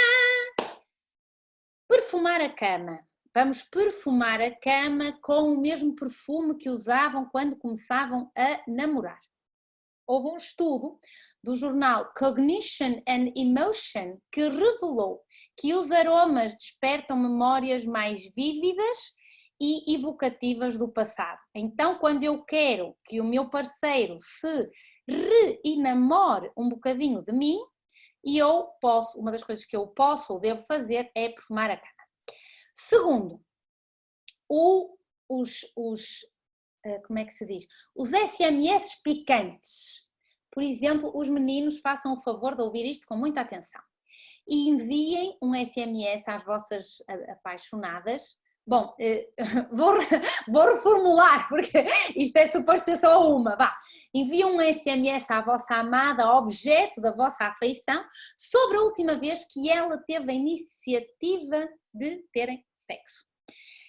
Perfumar a cama. Vamos perfumar a cama com o mesmo perfume que usavam quando começavam a namorar. Houve um estudo do jornal Cognition and Emotion que revelou que os aromas despertam memórias mais vívidas e evocativas do passado. Então, quando eu quero que o meu parceiro se re-enamore um bocadinho de mim, uma das coisas que eu posso ou devo fazer é perfumar a cama. Segundo, como é que se diz? Os SMS picantes. Por exemplo, os meninos façam o favor de ouvir isto com muita atenção e enviem um SMS às vossas apaixonadas. Bom, vou reformular, porque isto é suposto ser só uma. Vá. Enviem um SMS à vossa amada, objeto da vossa afeição, sobre a última vez que ela teve a iniciativa de terem sexo.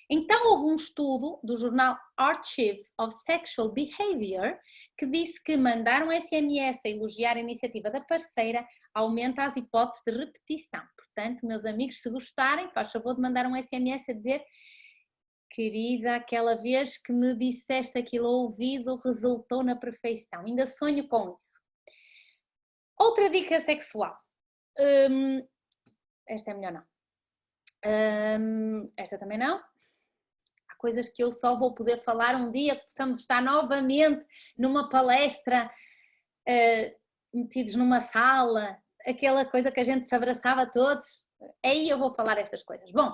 Então houve um estudo do jornal Archives of Sexual Behavior que disse que mandar um SMS a elogiar a iniciativa da parceira aumenta as hipóteses de repetição. Portanto, meus amigos, se gostarem, faz favor de mandar um SMS a dizer: querida, aquela vez que me disseste aquilo ao ouvido resultou na perfeição, ainda sonho com isso. Outra dica sexual. Esta é melhor não. Esta também não. Coisas que eu só vou poder falar um dia que possamos estar novamente numa palestra, metidos numa sala, aquela coisa que a gente se abraçava todos, aí eu vou falar estas coisas. Bom,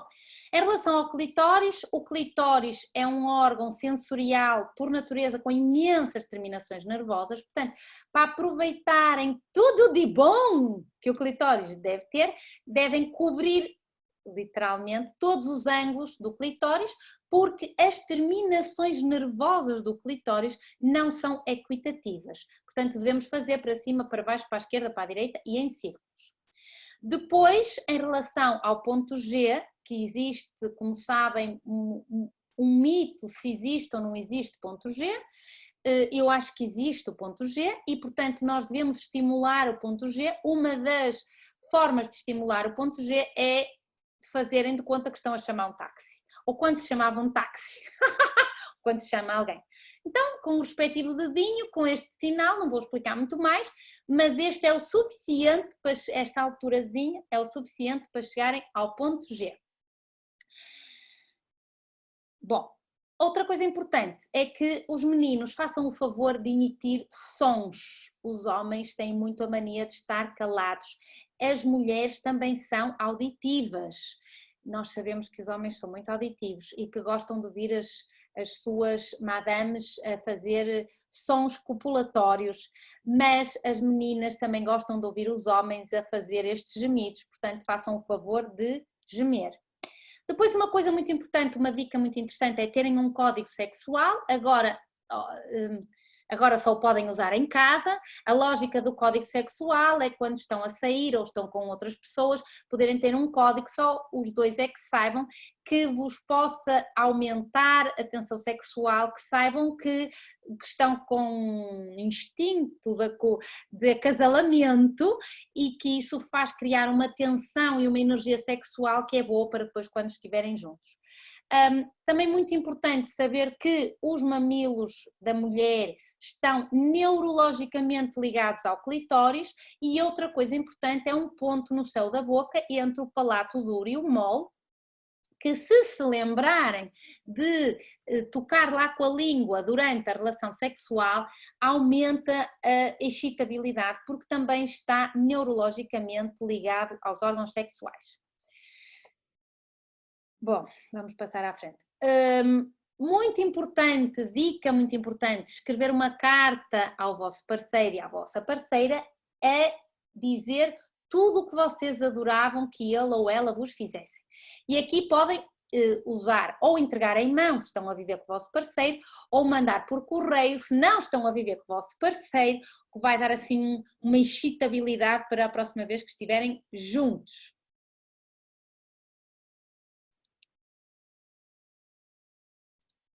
em relação ao clitóris, o clitóris é um órgão sensorial por natureza com imensas terminações nervosas, portanto, para aproveitarem tudo de bom que o clitóris deve ter, devem cobrir literalmente todos os ângulos do clitóris, porque as terminações nervosas do clitóris não são equitativas. Portanto, devemos fazer para cima, para baixo, para a esquerda, para a direita e em círculos. Depois, em relação ao ponto G, que existe, como sabem, um mito se existe ou não existe ponto G, eu acho que existe o ponto G e, portanto, nós devemos estimular o ponto G. Uma das formas de estimular o ponto G é fazerem de conta que estão a chamar um táxi. Ou quando se chamava um táxi, quando se chama alguém. Então, com o respectivo dedinho, com este sinal, não vou explicar muito mais, mas este é o suficiente, para esta alturazinha é o suficiente para chegarem ao ponto G. Bom, outra coisa importante é que os meninos façam o favor de emitir sons. Os homens têm muito a mania de estar calados. As mulheres também são auditivas. Nós sabemos que os homens são muito auditivos e que gostam de ouvir as suas madames a fazer sons copulatórios, mas as meninas também gostam de ouvir os homens a fazer estes gemidos, portanto façam o favor de gemer. Depois uma coisa muito importante, uma dica muito interessante é terem um código sexual. Agora só o podem usar em casa. A lógica do código sexual é quando estão a sair ou estão com outras pessoas, poderem ter um código, só os dois é que saibam, que vos possa aumentar a tensão sexual, que saibam que estão com instinto de acasalamento e que isso faz criar uma tensão e uma energia sexual que é boa para depois quando estiverem juntos. Também muito importante saber que os mamilos da mulher estão neurologicamente ligados ao clitóris e outra coisa importante é um ponto no céu da boca entre o palato duro e o mole, que se lembrarem de tocar lá com a língua durante a relação sexual, aumenta a excitabilidade, porque também está neurologicamente ligado aos órgãos sexuais. Bom, vamos passar à frente. Muito importante, dica muito importante, escrever uma carta ao vosso parceiro e à vossa parceira é dizer tudo o que vocês adoravam que ele ou ela vos fizessem. E aqui podem usar ou entregar em mão se estão a viver com o vosso parceiro, ou mandar por correio se não estão a viver com o vosso parceiro, que vai dar assim uma excitabilidade para a próxima vez que estiverem juntos.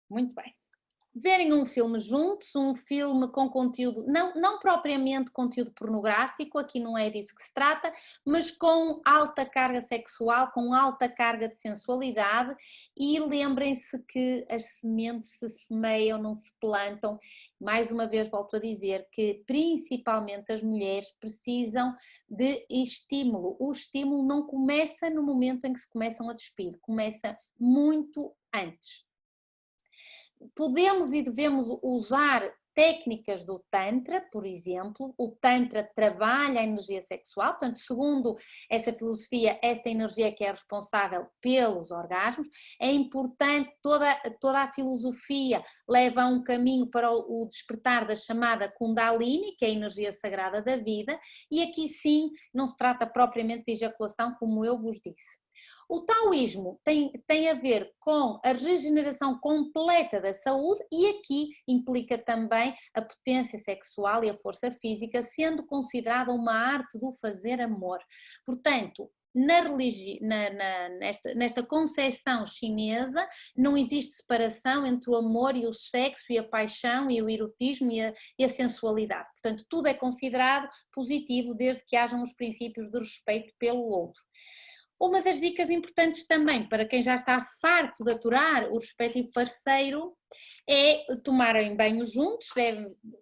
Muito bem. Verem um filme juntos, um filme com conteúdo, não propriamente conteúdo pornográfico, aqui não é disso que se trata, mas com alta carga sexual, com alta carga de sensualidade, e lembrem-se que as sementes se semeiam, não se plantam. Mais uma vez volto a dizer que principalmente as mulheres precisam de estímulo. O estímulo não começa no momento em que se começam a despir, começa muito antes. Podemos e devemos usar técnicas do Tantra, por exemplo. O Tantra trabalha a energia sexual, portanto, segundo essa filosofia, esta energia que é responsável pelos orgasmos. É importante, toda a filosofia leva a um caminho para o despertar da chamada Kundalini, que é a energia sagrada da vida, e aqui sim não se trata propriamente de ejaculação, como eu vos disse. O taoísmo tem a ver com a regeneração completa da saúde e aqui implica também a potência sexual e a força física, sendo considerada uma arte do fazer amor. Portanto, nesta concepção chinesa não existe separação entre o amor e o sexo e a paixão e o erotismo e a sensualidade. Portanto, tudo é considerado positivo desde que hajam os princípios de respeito pelo outro. Uma das dicas importantes também para quem já está farto de aturar o respectivo parceiro é tomarem banho juntos,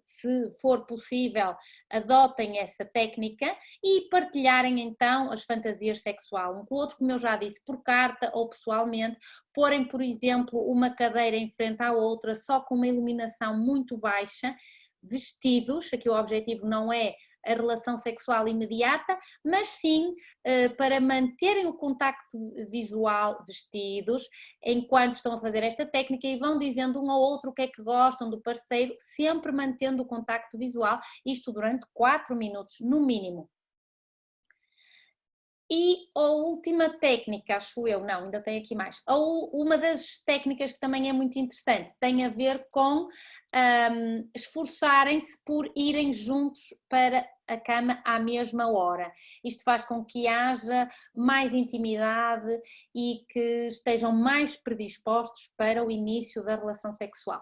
se for possível, adotem essa técnica e partilharem então as fantasias sexuais um com o outro, como eu já disse, por carta ou pessoalmente, porem, por exemplo, uma cadeira em frente à outra, só com uma iluminação muito baixa, vestidos, aqui o objetivo não é a relação sexual imediata, mas sim para manterem o contacto visual vestidos, enquanto estão a fazer esta técnica e vão dizendo um ao outro o que é que gostam do parceiro, sempre mantendo o contacto visual, isto durante 4 minutos no mínimo. E a última técnica, acho eu, não, ainda tem aqui mais. Uma das técnicas que também é muito interessante tem a ver com esforçarem-se por irem juntos para a cama à mesma hora. Isto faz com que haja mais intimidade e que estejam mais predispostos para o início da relação sexual.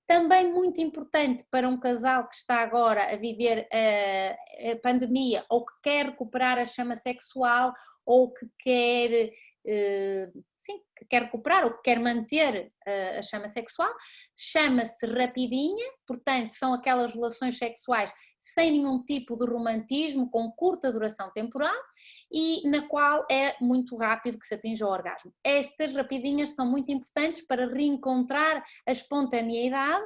Também muito importante para um casal que está agora a viver a pandemia ou que quer recuperar a chama sexual ou que quer, que quer recuperar ou que quer manter a chama sexual, chama-se rapidinha, portanto são aquelas relações sexuais sem nenhum tipo de romantismo, com curta duração temporal e na qual é muito rápido que se atinja o orgasmo. Estas rapidinhas são muito importantes para reencontrar a espontaneidade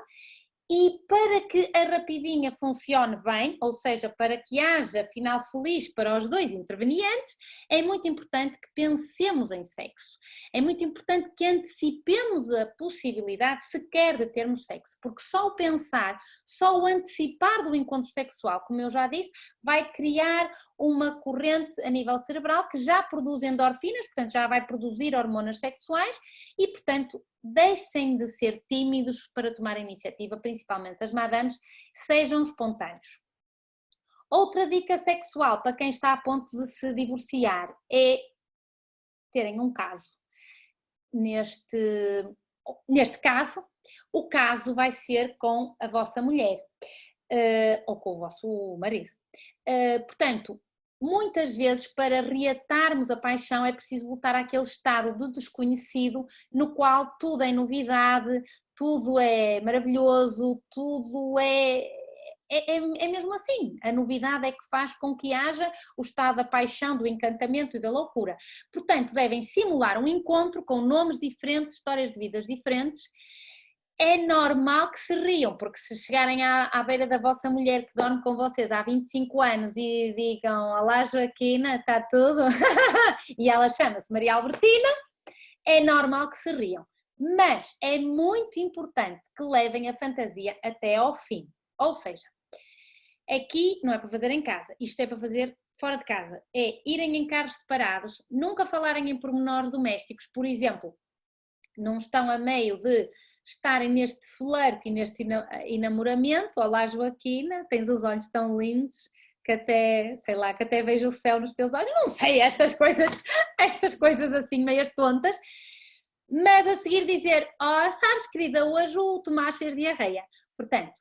e para que a rapidinha funcione bem, ou seja, para que haja final feliz para os dois intervenientes, é muito importante que pensemos em sexo. É muito importante que antecipemos a possibilidade sequer de termos sexo, porque só o pensar, só o antecipar do encontro sexual, como eu já disse, vai criar uma corrente a nível cerebral que já produz endorfinas, portanto já vai produzir hormonas sexuais e, portanto, deixem de ser tímidos para tomar a iniciativa, principalmente as madames, sejam espontâneos. Outra dica sexual para quem está a ponto de se divorciar é terem um caso. Neste caso, o caso vai ser com a vossa mulher ou com o vosso marido. Portanto, muitas vezes, para reatarmos a paixão, é preciso voltar àquele estado de desconhecido, no qual tudo é novidade, tudo é maravilhoso, tudo é mesmo assim. A novidade é que faz com que haja o estado da paixão, do encantamento e da loucura. Portanto, devem simular um encontro com nomes diferentes, histórias de vidas diferentes. É normal que se riam, porque se chegarem à beira da vossa mulher que dorme com vocês há 25 anos e digam: olá Joaquina, está tudo? E ela chama-se Maria Albertina, é normal que se riam. Mas é muito importante que levem a fantasia até ao fim. Ou seja, aqui não é para fazer em casa, isto é para fazer fora de casa. É irem em carros separados, nunca falarem em pormenores domésticos, por exemplo. não estão a meio de estarem neste flerte e neste enamoramento. Olá Joaquina, tens os olhos tão lindos que até, sei lá, que até vejo o céu nos teus olhos, não sei, estas coisas assim meias tontas, mas a seguir dizer, oh, sabes querida, hoje o Tomás fez diarreia. Portanto,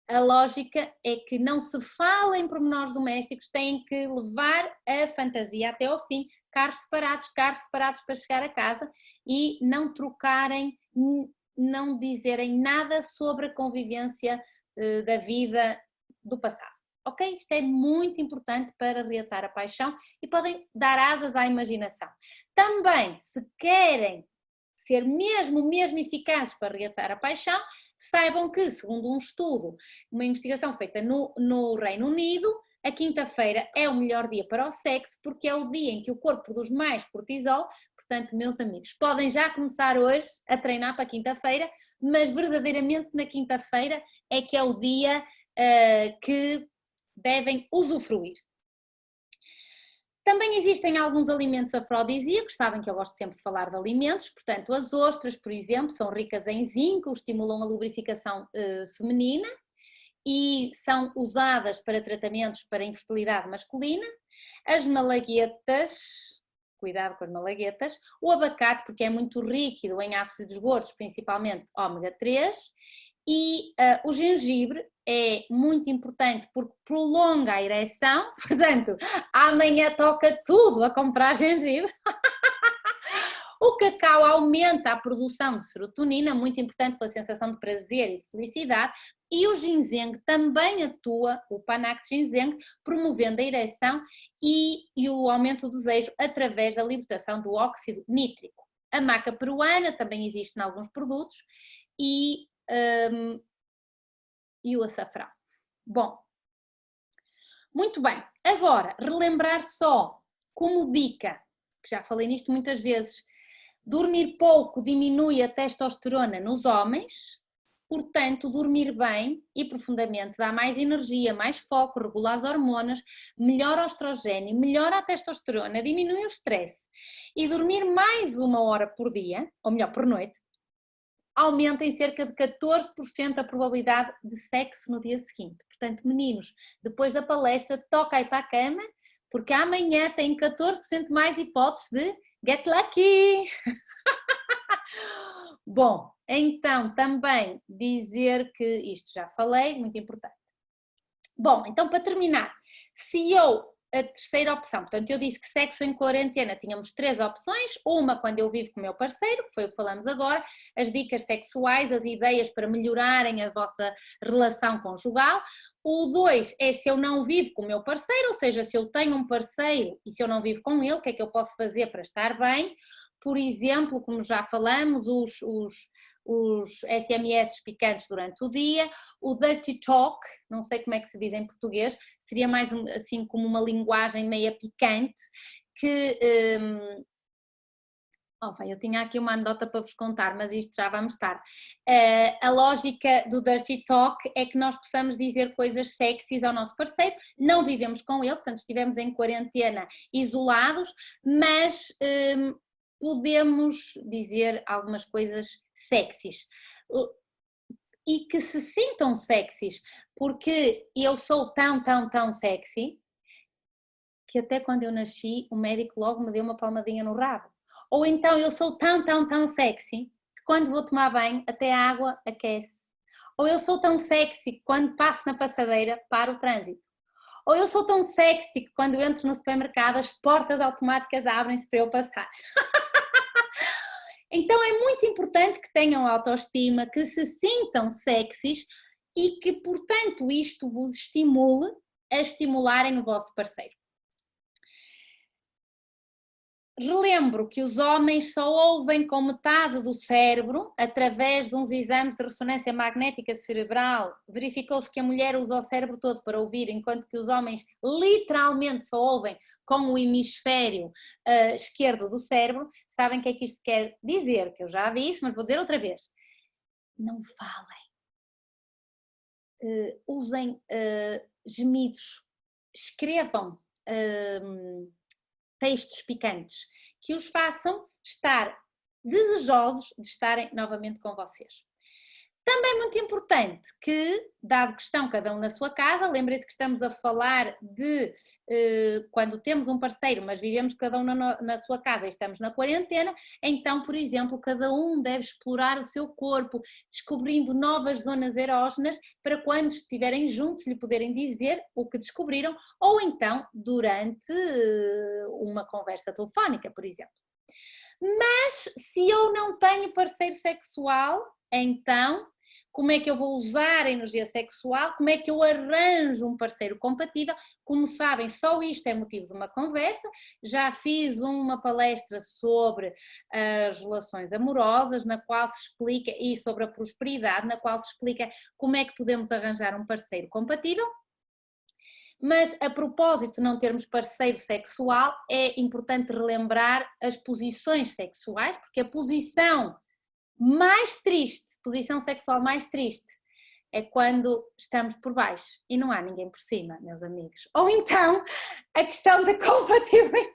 a lógica é que não se fala em pormenores domésticos, têm que levar a fantasia até ao fim, carros separados para chegar a casa e não trocarem, não dizerem nada sobre a convivência da vida do passado. Ok? Isto é muito importante para reatar a paixão e podem dar asas à imaginação. Também, se querem ser mesmo eficazes para reatar a paixão, saibam que, segundo um estudo, uma investigação feita no Reino Unido, a quinta-feira é o melhor dia para o sexo, porque é o dia em que o corpo produz mais cortisol. Portanto, meus amigos, podem já começar hoje a treinar para quinta-feira, mas verdadeiramente na quinta-feira é que é o dia que devem usufruir. Também existem alguns alimentos afrodisíacos, sabem que eu gosto sempre de falar de alimentos, portanto as ostras, por exemplo, são ricas em zinco, estimulam a lubrificação feminina e são usadas para tratamentos para infertilidade masculina. As malaguetas, cuidado com as malaguetas, o abacate, porque é muito rico em ácidos gordos, principalmente ômega 3, e o gengibre é muito importante porque prolonga a ereção, portanto, amanhã toca tudo a comprar gengibre. O cacau aumenta a produção de serotonina, muito importante pela sensação de prazer e de felicidade, e o ginseng também atua, o Panax ginseng, promovendo a ereção e o aumento do desejo através da libertação do óxido nítrico. A maca peruana também existe em alguns produtos e o açafrão. Bom, muito bem. Agora, relembrar só como dica, que já falei nisto muitas vezes, dormir pouco diminui a testosterona nos homens, portanto, dormir bem e profundamente dá mais energia, mais foco, regula as hormonas, melhora o estrogênio, melhora a testosterona, diminui o stress. E dormir mais 1 hora por dia, ou melhor, por noite, aumenta em cerca de 14% a probabilidade de sexo no dia seguinte. Portanto, meninos, depois da palestra, toca aí para a cama, porque amanhã tem 14% mais hipóteses de get lucky! Bom, então também dizer que isto já falei, muito importante. Bom, então para terminar, a terceira opção, portanto eu disse que sexo em quarentena tínhamos 3 opções, uma quando eu vivo com o meu parceiro, que foi o que falamos agora, as dicas sexuais, as ideias para melhorarem a vossa relação conjugal. O 2 é se eu não vivo com o meu parceiro, ou seja, se eu tenho um parceiro e se eu não vivo com ele, o que é que eu posso fazer para estar bem? Por exemplo, como já falamos, os SMS picantes durante o dia, o dirty talk, não sei como é que se diz em português, seria mais assim como uma linguagem meia picante, que... eu tinha aqui uma anedota para vos contar, mas isto já vamos estar. A lógica do dirty talk é que nós possamos dizer coisas sexys ao nosso parceiro, não vivemos com ele, portanto estivemos em quarentena isolados, mas podemos dizer algumas coisas sexys e que se sintam sexys, porque eu sou tão sexy que até quando eu nasci o médico logo me deu uma palmadinha no rabo. Ou então eu sou tão sexy que quando vou tomar banho até a água aquece. Ou eu sou tão sexy que quando passo na passadeira paro o trânsito. Ou eu sou tão sexy que quando entro no supermercado as portas automáticas abrem-se para eu passar. Então é muito importante que tenham autoestima, que se sintam sexys e que, portanto, isto vos estimule a estimularem o vosso parceiro. Relembro que os homens só ouvem com metade do cérebro, através de uns exames de ressonância magnética cerebral. Verificou-se que a mulher usa o cérebro todo para ouvir, enquanto que os homens literalmente só ouvem com o hemisfério esquerdo do cérebro. Sabem o que é que isto quer dizer? Que eu já disse, mas vou dizer outra vez. Não falem. Usem gemidos. Escrevam textos picantes que os façam estar desejosos de estarem novamente com vocês. Também muito importante que, dado que estão cada um na sua casa, lembrem-se que estamos a falar de quando temos um parceiro, mas vivemos cada um na sua casa e estamos na quarentena, então, por exemplo, cada um deve explorar o seu corpo, descobrindo novas zonas erógenas para quando estiverem juntos lhe poderem dizer o que descobriram, ou então durante uma conversa telefónica, por exemplo. Mas se eu não tenho parceiro sexual, então como é que eu vou usar a energia sexual, como é que eu arranjo um parceiro compatível? Como sabem, só isto é motivo de uma conversa. Já fiz uma palestra sobre as relações amorosas, na qual se explica, e sobre a prosperidade, na qual se explica como é que podemos arranjar um parceiro compatível. Mas a propósito de não termos parceiro sexual, é importante relembrar as posições sexuais, porque a posição mais triste, posição sexual mais triste, é quando estamos por baixo e não há ninguém por cima, meus amigos. Ou então, a questão de compatibilidade.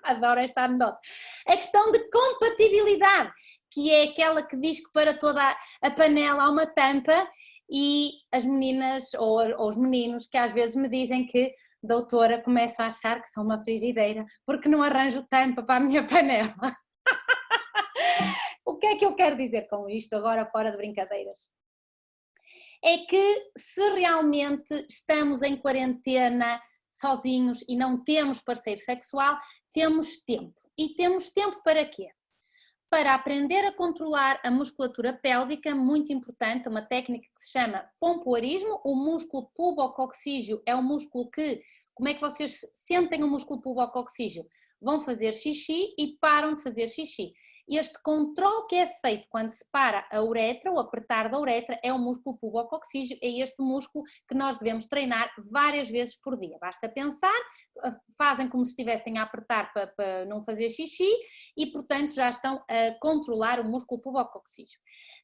Adoro esta anedota. A questão de compatibilidade, que é aquela que diz que para toda a panela há uma tampa, e as meninas ou os meninos que às vezes me dizem que, doutora, começo a achar que sou uma frigideira porque não arranjo tampa para a minha panela. O que é que eu quero dizer com isto, agora fora de brincadeiras? É que se realmente estamos em quarentena sozinhos e não temos parceiro sexual, temos tempo. E temos tempo para quê? Para aprender a controlar a musculatura pélvica, muito importante, uma técnica que se chama pompoarismo. O músculo pubococcígeo é um músculo que, como é que vocês sentem o músculo pubococcígeo? Vão fazer xixi e param de fazer xixi. Este controle que é feito quando se para a uretra, o apertar da uretra, é o músculo pubococcígeo, é este músculo que nós devemos treinar várias vezes por dia. Basta pensar, fazem como se estivessem a apertar para não fazer xixi e, portanto, já estão a controlar o músculo pubococcígeo.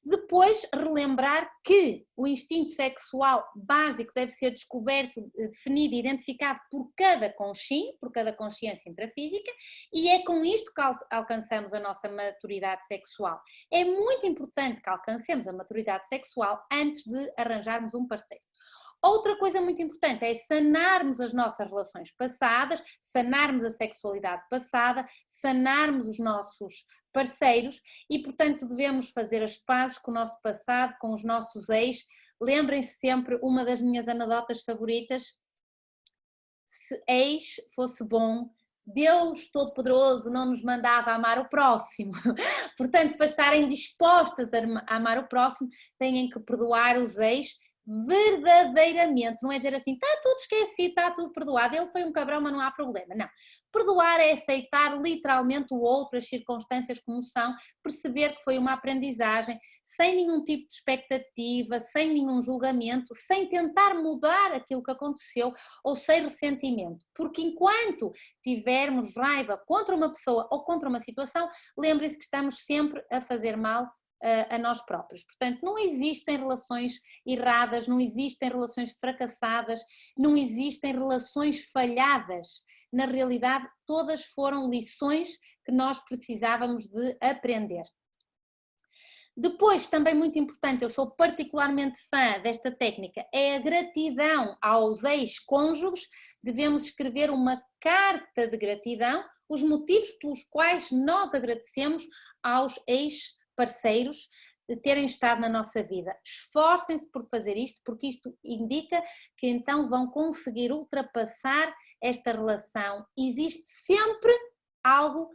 Depois, relembrar que o instinto sexual básico deve ser descoberto, definido e identificado por cada conchinho, por cada consciência intrafísica, e é com isto que alcançamos a nossa maturidade sexual. É muito importante que alcancemos a maturidade sexual antes de arranjarmos um parceiro. Outra coisa muito importante é sanarmos as nossas relações passadas, sanarmos a sexualidade passada, sanarmos os nossos parceiros e, portanto, devemos fazer as pazes com o nosso passado, com os nossos ex. Lembrem-se sempre, uma das minhas anedotas favoritas: se ex fosse bom, Deus Todo-Poderoso não nos mandava amar o próximo. Portanto, para estarem dispostas a amar o próximo, têm que perdoar os ex verdadeiramente. Não é dizer assim, está tudo esquecido, está tudo perdoado, ele foi um cabrão, mas não há problema. Não. Perdoar é aceitar literalmente o outro, as circunstâncias como são, perceber que foi uma aprendizagem, sem nenhum tipo de expectativa, sem nenhum julgamento, sem tentar mudar aquilo que aconteceu ou sem ressentimento. Porque enquanto tivermos raiva contra uma pessoa ou contra uma situação, lembrem-se que estamos sempre a fazer mal a nós próprios. Portanto, não existem relações erradas, não existem relações fracassadas, não existem relações falhadas. Na realidade, todas foram lições que nós precisávamos de aprender. Depois, também muito importante, eu sou particularmente fã desta técnica, é a gratidão aos ex-cônjuges. Devemos escrever uma carta de gratidão, os motivos pelos quais nós agradecemos aos ex-parceiros de terem estado na nossa vida. Esforcem-se por fazer isto, porque isto indica que então vão conseguir ultrapassar esta relação. Existe sempre algo,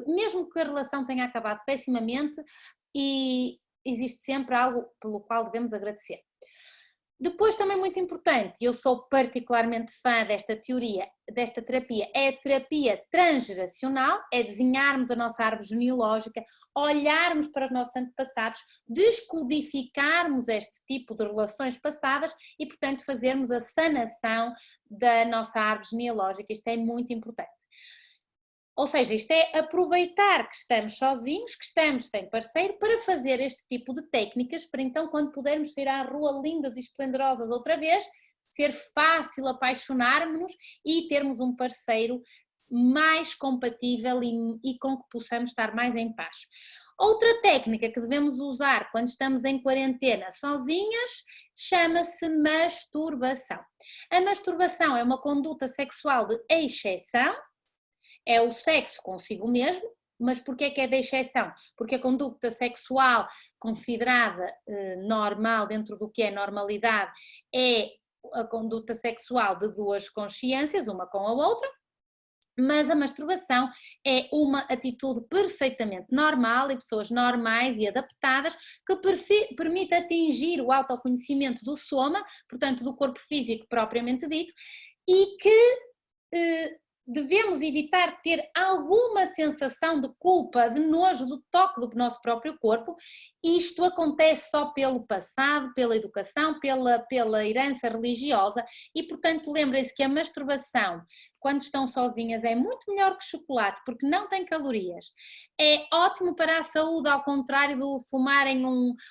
mesmo que a relação tenha acabado pessimamente, e existe sempre algo pelo qual devemos agradecer. Depois, também muito importante, eu sou particularmente fã desta teoria, desta terapia, é a terapia transgeracional, é desenharmos a nossa árvore genealógica, olharmos para os nossos antepassados, descodificarmos este tipo de relações passadas e, portanto, fazermos a sanação da nossa árvore genealógica. Isto é muito importante. Ou seja, isto é aproveitar que estamos sozinhos, que estamos sem parceiro, para fazer este tipo de técnicas, para então, quando pudermos sair à rua lindas e esplendorosas outra vez, ser fácil apaixonarmos-nos e termos um parceiro mais compatível e com que possamos estar mais em paz. Outra técnica que devemos usar quando estamos em quarentena sozinhas chama-se masturbação. A masturbação é uma conduta sexual de exceção, é o sexo consigo mesmo, mas porquê que é de exceção? Porque a conduta sexual considerada normal, dentro do que é normalidade, é a conduta sexual de duas consciências, uma com a outra, mas a masturbação é uma atitude perfeitamente normal e pessoas normais e adaptadas que permite atingir o autoconhecimento do soma, portanto do corpo físico propriamente dito, e que devemos evitar ter alguma sensação de culpa, de nojo, do toque do nosso próprio corpo. Isto acontece só pelo passado, pela educação, pela herança religiosa e, portanto, lembrem-se que a masturbação, quando estão sozinhas, é muito melhor que chocolate, porque não tem calorias. É ótimo para a saúde, ao contrário do fumarem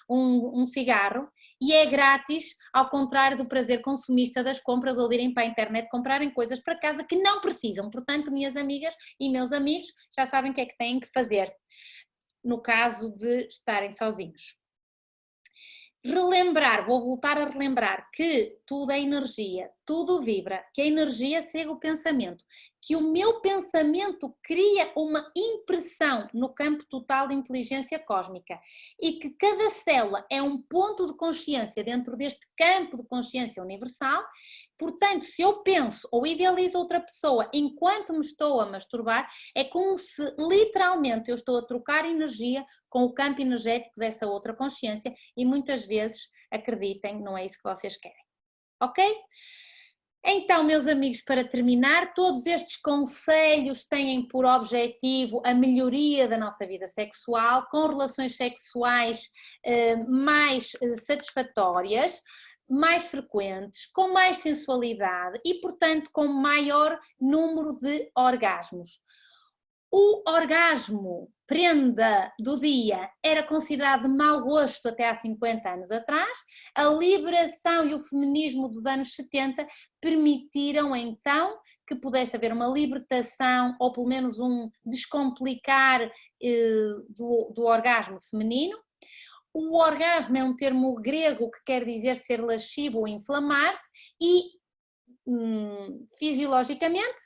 um cigarro, e é grátis, ao contrário do prazer consumista das compras ou de irem para a internet comprarem coisas para casa que não precisam. Portanto, minhas amigas e meus amigos já sabem o que é que têm que fazer no caso de estarem sozinhos. Relembrar, vou voltar a relembrar que tudo é energia, tudo vibra, que a energia segue o pensamento, que o meu pensamento cria uma impressão no campo total de inteligência cósmica e que cada célula é um ponto de consciência dentro deste campo de consciência universal. Portanto, se eu penso ou idealizo outra pessoa enquanto me estou a masturbar, é como se literalmente eu estou a trocar energia com o campo energético dessa outra consciência e muitas vezes, acreditem, não é isso que vocês querem. Ok? Então, meus amigos, para terminar, todos estes conselhos têm por objetivo a melhoria da nossa vida sexual, com relações sexuais mais satisfatórias, mais frequentes, com mais sensualidade e, portanto, com maior número de orgasmos. O orgasmo, prenda do dia, era considerado de mau gosto até há 50 anos atrás. A liberação e o feminismo dos anos 70 permitiram então que pudesse haver uma libertação ou pelo menos um descomplicar do orgasmo feminino. O orgasmo é um termo grego que quer dizer ser lascivo ou inflamar-se e fisiologicamente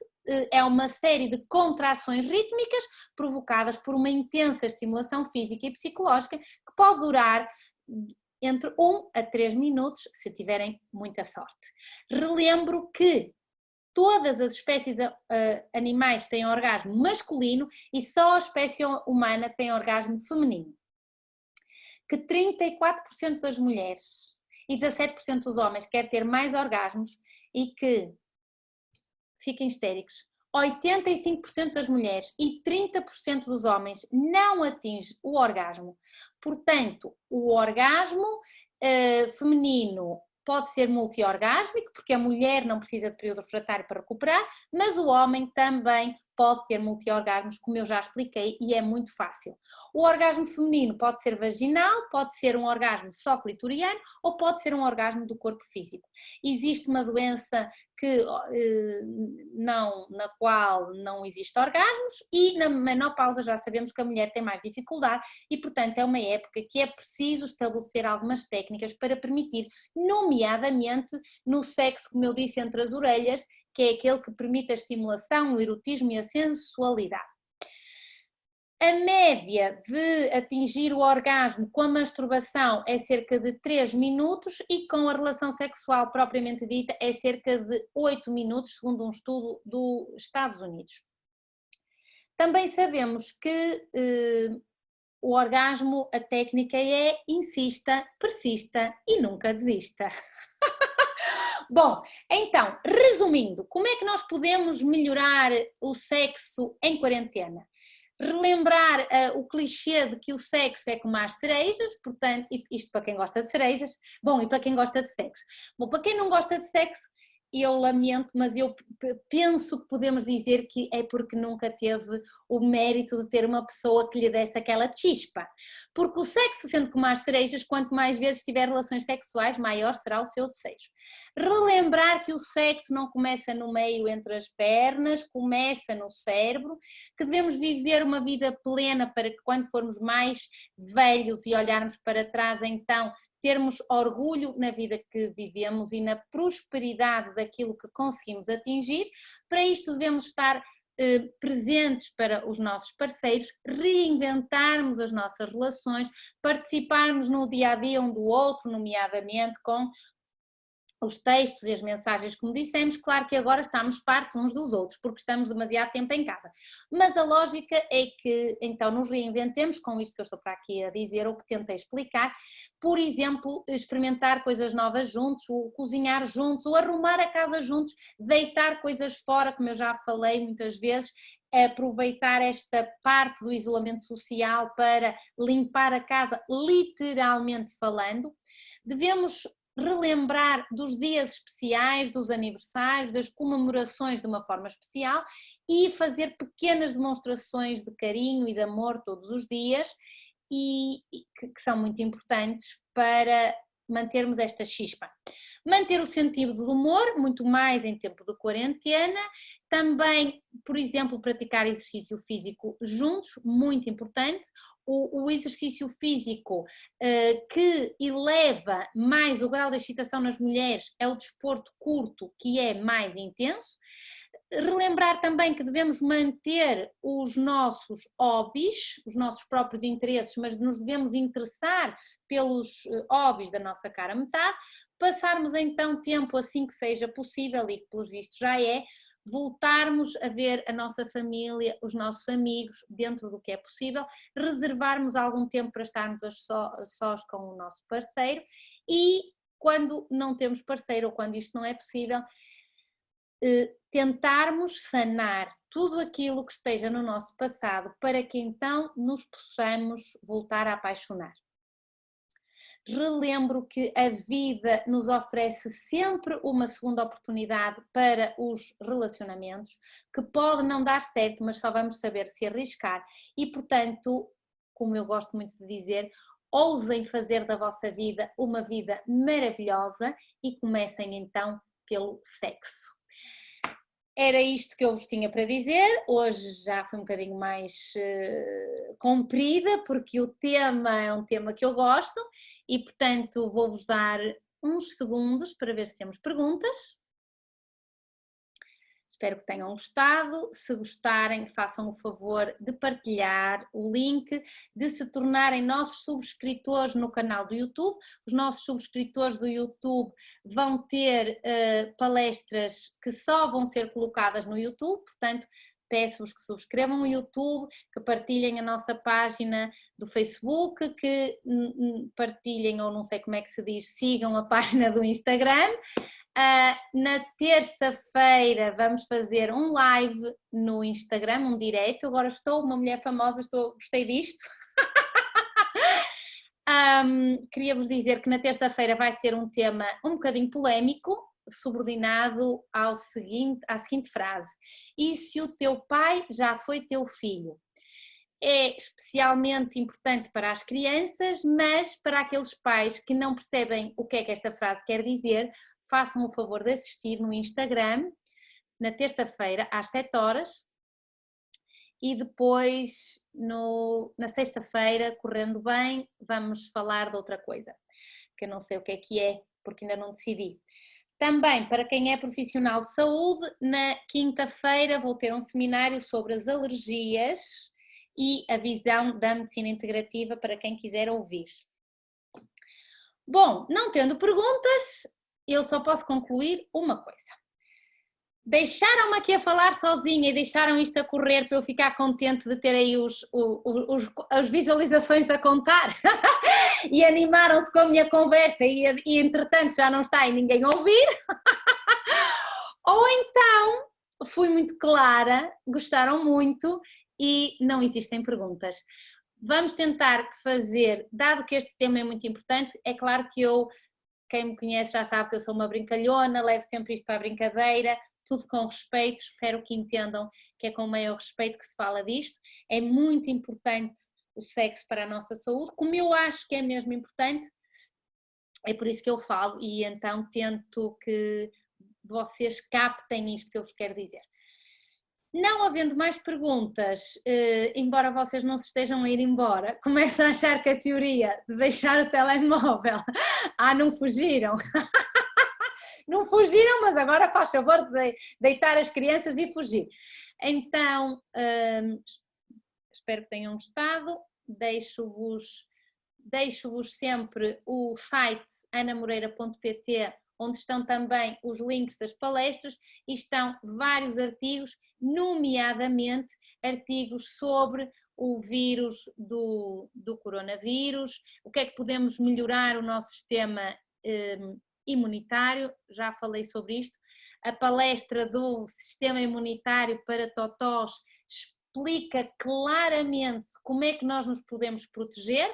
é uma série de contrações rítmicas provocadas por uma intensa estimulação física e psicológica que pode durar entre 1 a 3 minutos, se tiverem muita sorte. Relembro que todas as espécies animais têm orgasmo masculino e só a espécie humana tem orgasmo feminino. Que 34% das mulheres e 17% dos homens quer ter mais orgasmos e que, fiquem histéricos, 85% das mulheres e 30% dos homens não atinge o orgasmo. Portanto, o orgasmo feminino pode ser multiorgásmico, porque a mulher não precisa de período refratário para recuperar, mas o homem também pode ter multiorgasmos, como eu já expliquei, e é muito fácil. O orgasmo feminino pode ser vaginal, pode ser um orgasmo só clitoriano ou pode ser um orgasmo do corpo físico. Existe uma doença na qual não existe orgasmos e na menopausa já sabemos que a mulher tem mais dificuldade e, portanto, é uma época que é preciso estabelecer algumas técnicas para permitir, nomeadamente no sexo, como eu disse, entre as orelhas, que é aquele que permite a estimulação, o erotismo e a sensualidade. A média de atingir o orgasmo com a masturbação é cerca de 3 minutos e com a relação sexual propriamente dita é cerca de 8 minutos, segundo um estudo dos Estados Unidos. Também sabemos que o orgasmo, a técnica é insista, persista e nunca desista. Bom, então, resumindo, como é que nós podemos melhorar o sexo em quarentena? Relembrar o clichê de que o sexo é como as cerejas, portanto, isto para quem gosta de cerejas, bom, e para quem gosta de sexo. Bom, para quem não gosta de sexo, eu lamento, mas eu penso que podemos dizer que é porque nunca teve o mérito de ter uma pessoa que lhe desse aquela chispa. Porque o sexo, sendo como as cerejas, quanto mais vezes tiver relações sexuais, maior será o seu desejo. Relembrar que o sexo não começa no meio entre as pernas, começa no cérebro, que devemos viver uma vida plena para que quando formos mais velhos e olharmos para trás, então termos orgulho na vida que vivemos e na prosperidade daquilo que conseguimos atingir. Para isto devemos estar presentes para os nossos parceiros, reinventarmos as nossas relações, participarmos no dia a dia um do outro, nomeadamente com os textos e as mensagens, como dissemos. Claro que agora estamos fartos uns dos outros, porque estamos demasiado tempo em casa. Mas a lógica é que, então, nos reinventemos, com isto que eu estou para aqui a dizer, ou que tentei explicar. Por exemplo, experimentar coisas novas juntos, ou cozinhar juntos, ou arrumar a casa juntos, deitar coisas fora, como eu já falei muitas vezes, aproveitar esta parte do isolamento social para limpar a casa, literalmente falando. Devemos relembrar dos dias especiais, dos aniversários, das comemorações de uma forma especial e fazer pequenas demonstrações de carinho e de amor todos os dias e que são muito importantes para mantermos esta chispa. Manter o sentido do humor, muito mais em tempo de quarentena. Também, por exemplo, praticar exercício físico juntos, muito importante. O exercício físico que eleva mais o grau de excitação nas mulheres é o desporto curto, que é mais intenso. Relembrar também que devemos manter os nossos hobbies, os nossos próprios interesses, mas nos devemos interessar pelos hobbies da nossa cara metade. Passarmos então tempo, assim que seja possível, e que pelos vistos já é, voltarmos a ver a nossa família, os nossos amigos, dentro do que é possível, reservarmos algum tempo para estarmos a sós com o nosso parceiro e, quando não temos parceiro ou quando isto não é possível, tentarmos sanar tudo aquilo que esteja no nosso passado para que então nos possamos voltar a apaixonar. Relembro que a vida nos oferece sempre uma segunda oportunidade para os relacionamentos, que pode não dar certo, mas só vamos saber se arriscar e, portanto, como eu gosto muito de dizer, ousem fazer da vossa vida uma vida maravilhosa e comecem então pelo sexo. Era isto que eu vos tinha para dizer. Hoje já foi um bocadinho mais comprida, porque o tema é um tema que eu gosto e, portanto, vou-vos dar uns segundos para ver se temos perguntas. Espero que tenham gostado. Se gostarem, façam o favor de partilhar o link, de se tornarem nossos subscritores no canal do YouTube. Os nossos subscritores do YouTube vão ter palestras que só vão ser colocadas no YouTube, portanto, peço-vos que subscrevam o YouTube, que partilhem a nossa página do Facebook, que partilhem, ou não sei como é que se diz, sigam a página do Instagram. Na terça-feira vamos fazer um live no Instagram, um direto. Agora estou uma mulher famosa, gostei disto. Queria-vos dizer que na terça-feira vai ser um tema um bocadinho polémico, subordinado à seguinte frase: e se o teu pai já foi teu filho? É especialmente importante para as crianças, mas para aqueles pais que não percebem o que é que esta frase quer dizer, façam o favor de assistir no Instagram, na terça-feira, às 7 horas, e depois, na sexta-feira, correndo bem, vamos falar de outra coisa, que eu não sei o que é, porque ainda não decidi. Também, para quem é profissional de saúde, na quinta-feira vou ter um seminário sobre as alergias e a visão da medicina integrativa para quem quiser ouvir. Bom, não tendo perguntas, eu só posso concluir uma coisa. Deixaram-me aqui a falar sozinha e deixaram isto a correr para eu ficar contente de ter aí as visualizações a contar e animaram-se com a minha conversa e entretanto já não está aí ninguém a ouvir. Ou então fui muito clara, gostaram muito e não existem perguntas. Vamos tentar fazer, dado que este tema é muito importante, é claro que eu quem me conhece já sabe que eu sou uma brincalhona, levo sempre isto para a brincadeira, tudo com respeito, espero que entendam que é com o maior respeito que se fala disto. É muito importante o sexo para a nossa saúde, como eu acho que é mesmo importante, é por isso que eu falo e então tento que vocês captem isto que eu vos quero dizer. Não havendo mais perguntas, embora vocês não se estejam a ir embora, começo a achar que a teoria de deixar o telemóvel, não fugiram, não fugiram, mas agora faz favor de deitar as crianças e fugir. Então, espero que tenham gostado, deixo-vos sempre o site anamoreira.pt, onde estão também os links das palestras e estão vários artigos, nomeadamente artigos sobre o vírus do coronavírus, o que é que podemos melhorar o nosso sistema imunitário, já falei sobre isto. A palestra do sistema imunitário para totós explica claramente como é que nós nos podemos proteger.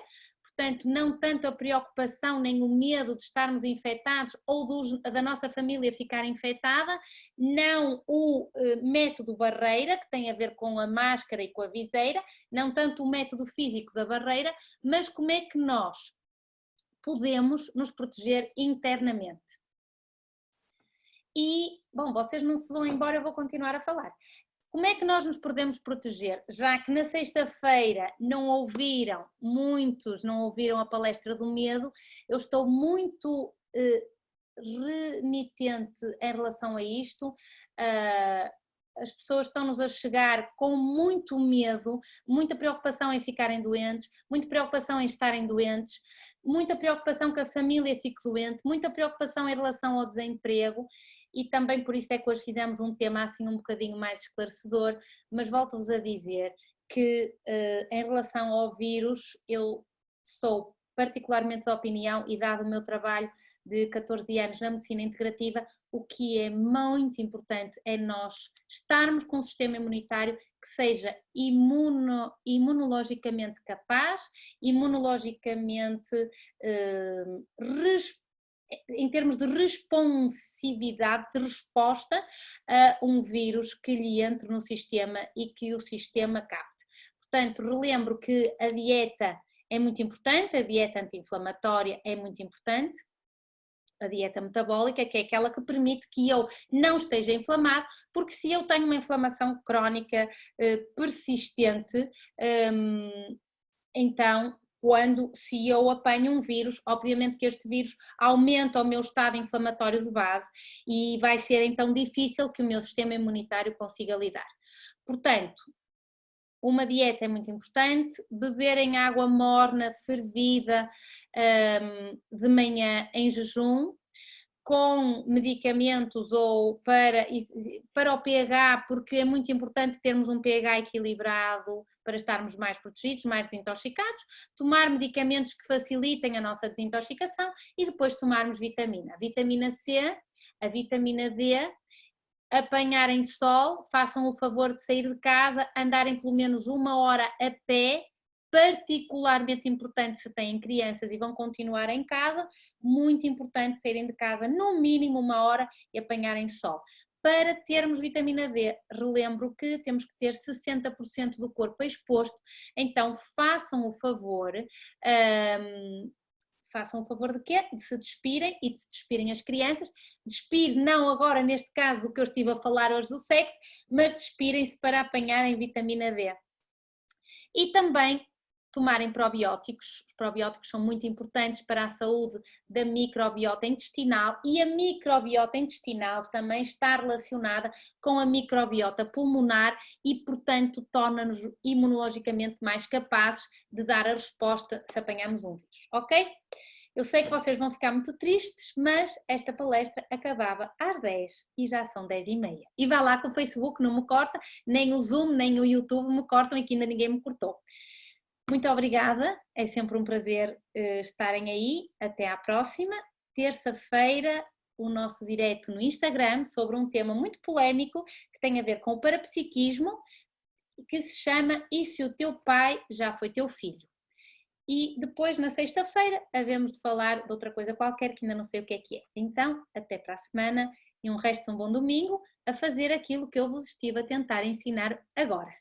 Portanto, não tanto a preocupação nem o medo de estarmos infectados ou da nossa família ficar infectada, não o método barreira, que tem a ver com a máscara e com a viseira, não tanto o método físico da barreira, mas como é que nós podemos nos proteger internamente. E, bom, vocês não se vão embora, eu vou continuar a falar. Como é que nós nos podemos proteger? Já que na sexta-feira muitos não ouviram a palestra do medo, eu estou muito renitente em relação a isto. As pessoas estão-nos a chegar com muito medo, muita preocupação em ficarem doentes, muita preocupação em estarem doentes, muita preocupação que a família fique doente, muita preocupação em relação ao desemprego. E também por isso é que hoje fizemos um tema assim um bocadinho mais esclarecedor, mas volto-vos a dizer que em relação ao vírus eu sou particularmente da opinião, e dado o meu trabalho de 14 anos na medicina integrativa, o que é muito importante é nós estarmos com um sistema imunitário que seja imunologicamente capaz, imunologicamente em termos de responsividade, de resposta a um vírus que lhe entre no sistema e que o sistema capte. Portanto, relembro que a dieta é muito importante, a dieta anti-inflamatória é muito importante, a dieta metabólica, que é aquela que permite que eu não esteja inflamado, porque se eu tenho uma inflamação crónica persistente, então se eu apanho um vírus, obviamente que este vírus aumenta o meu estado inflamatório de base e vai ser então difícil que o meu sistema imunitário consiga lidar. Portanto, uma dieta é muito importante, beberem água morna, fervida, de manhã em jejum, com medicamentos ou para o pH, porque é muito importante termos um pH equilibrado para estarmos mais protegidos, mais desintoxicados, tomar medicamentos que facilitem a nossa desintoxicação e depois tomarmos vitamina. A vitamina C, a vitamina D, apanharem sol, façam o favor de sair de casa, andarem pelo menos 1 hora a pé, particularmente importante se têm crianças e vão continuar em casa, muito importante saírem de casa no mínimo 1 hora e apanharem sol. Para termos vitamina D, relembro que temos que ter 60% do corpo exposto, então façam o favor de quê? De se despirem e de se despirem as crianças. Despir, não agora neste caso do que eu estive a falar hoje do sexo, mas despirem-se para apanharem vitamina D. E também tomarem probióticos. Os probióticos são muito importantes para a saúde da microbiota intestinal e a microbiota intestinal também está relacionada com a microbiota pulmonar e, portanto, torna-nos imunologicamente mais capazes de dar a resposta se apanharmos um vírus, ok? Eu sei que vocês vão ficar muito tristes, mas esta palestra acabava às 10 e já são 10h30. E vá lá que o Facebook não me corta, nem o Zoom, nem o YouTube me cortam e que ainda ninguém me cortou. Muito obrigada, é sempre um prazer estarem aí. Até à próxima. Terça-feira, o nosso direto no Instagram sobre um tema muito polémico que tem a ver com o parapsiquismo, que se chama E se o teu pai já foi teu filho? e depois na sexta-feira havemos de falar de outra coisa qualquer que ainda não sei o que é que é. Então, até para a semana e um resto de um bom domingo a fazer aquilo que eu vos estive a tentar ensinar agora.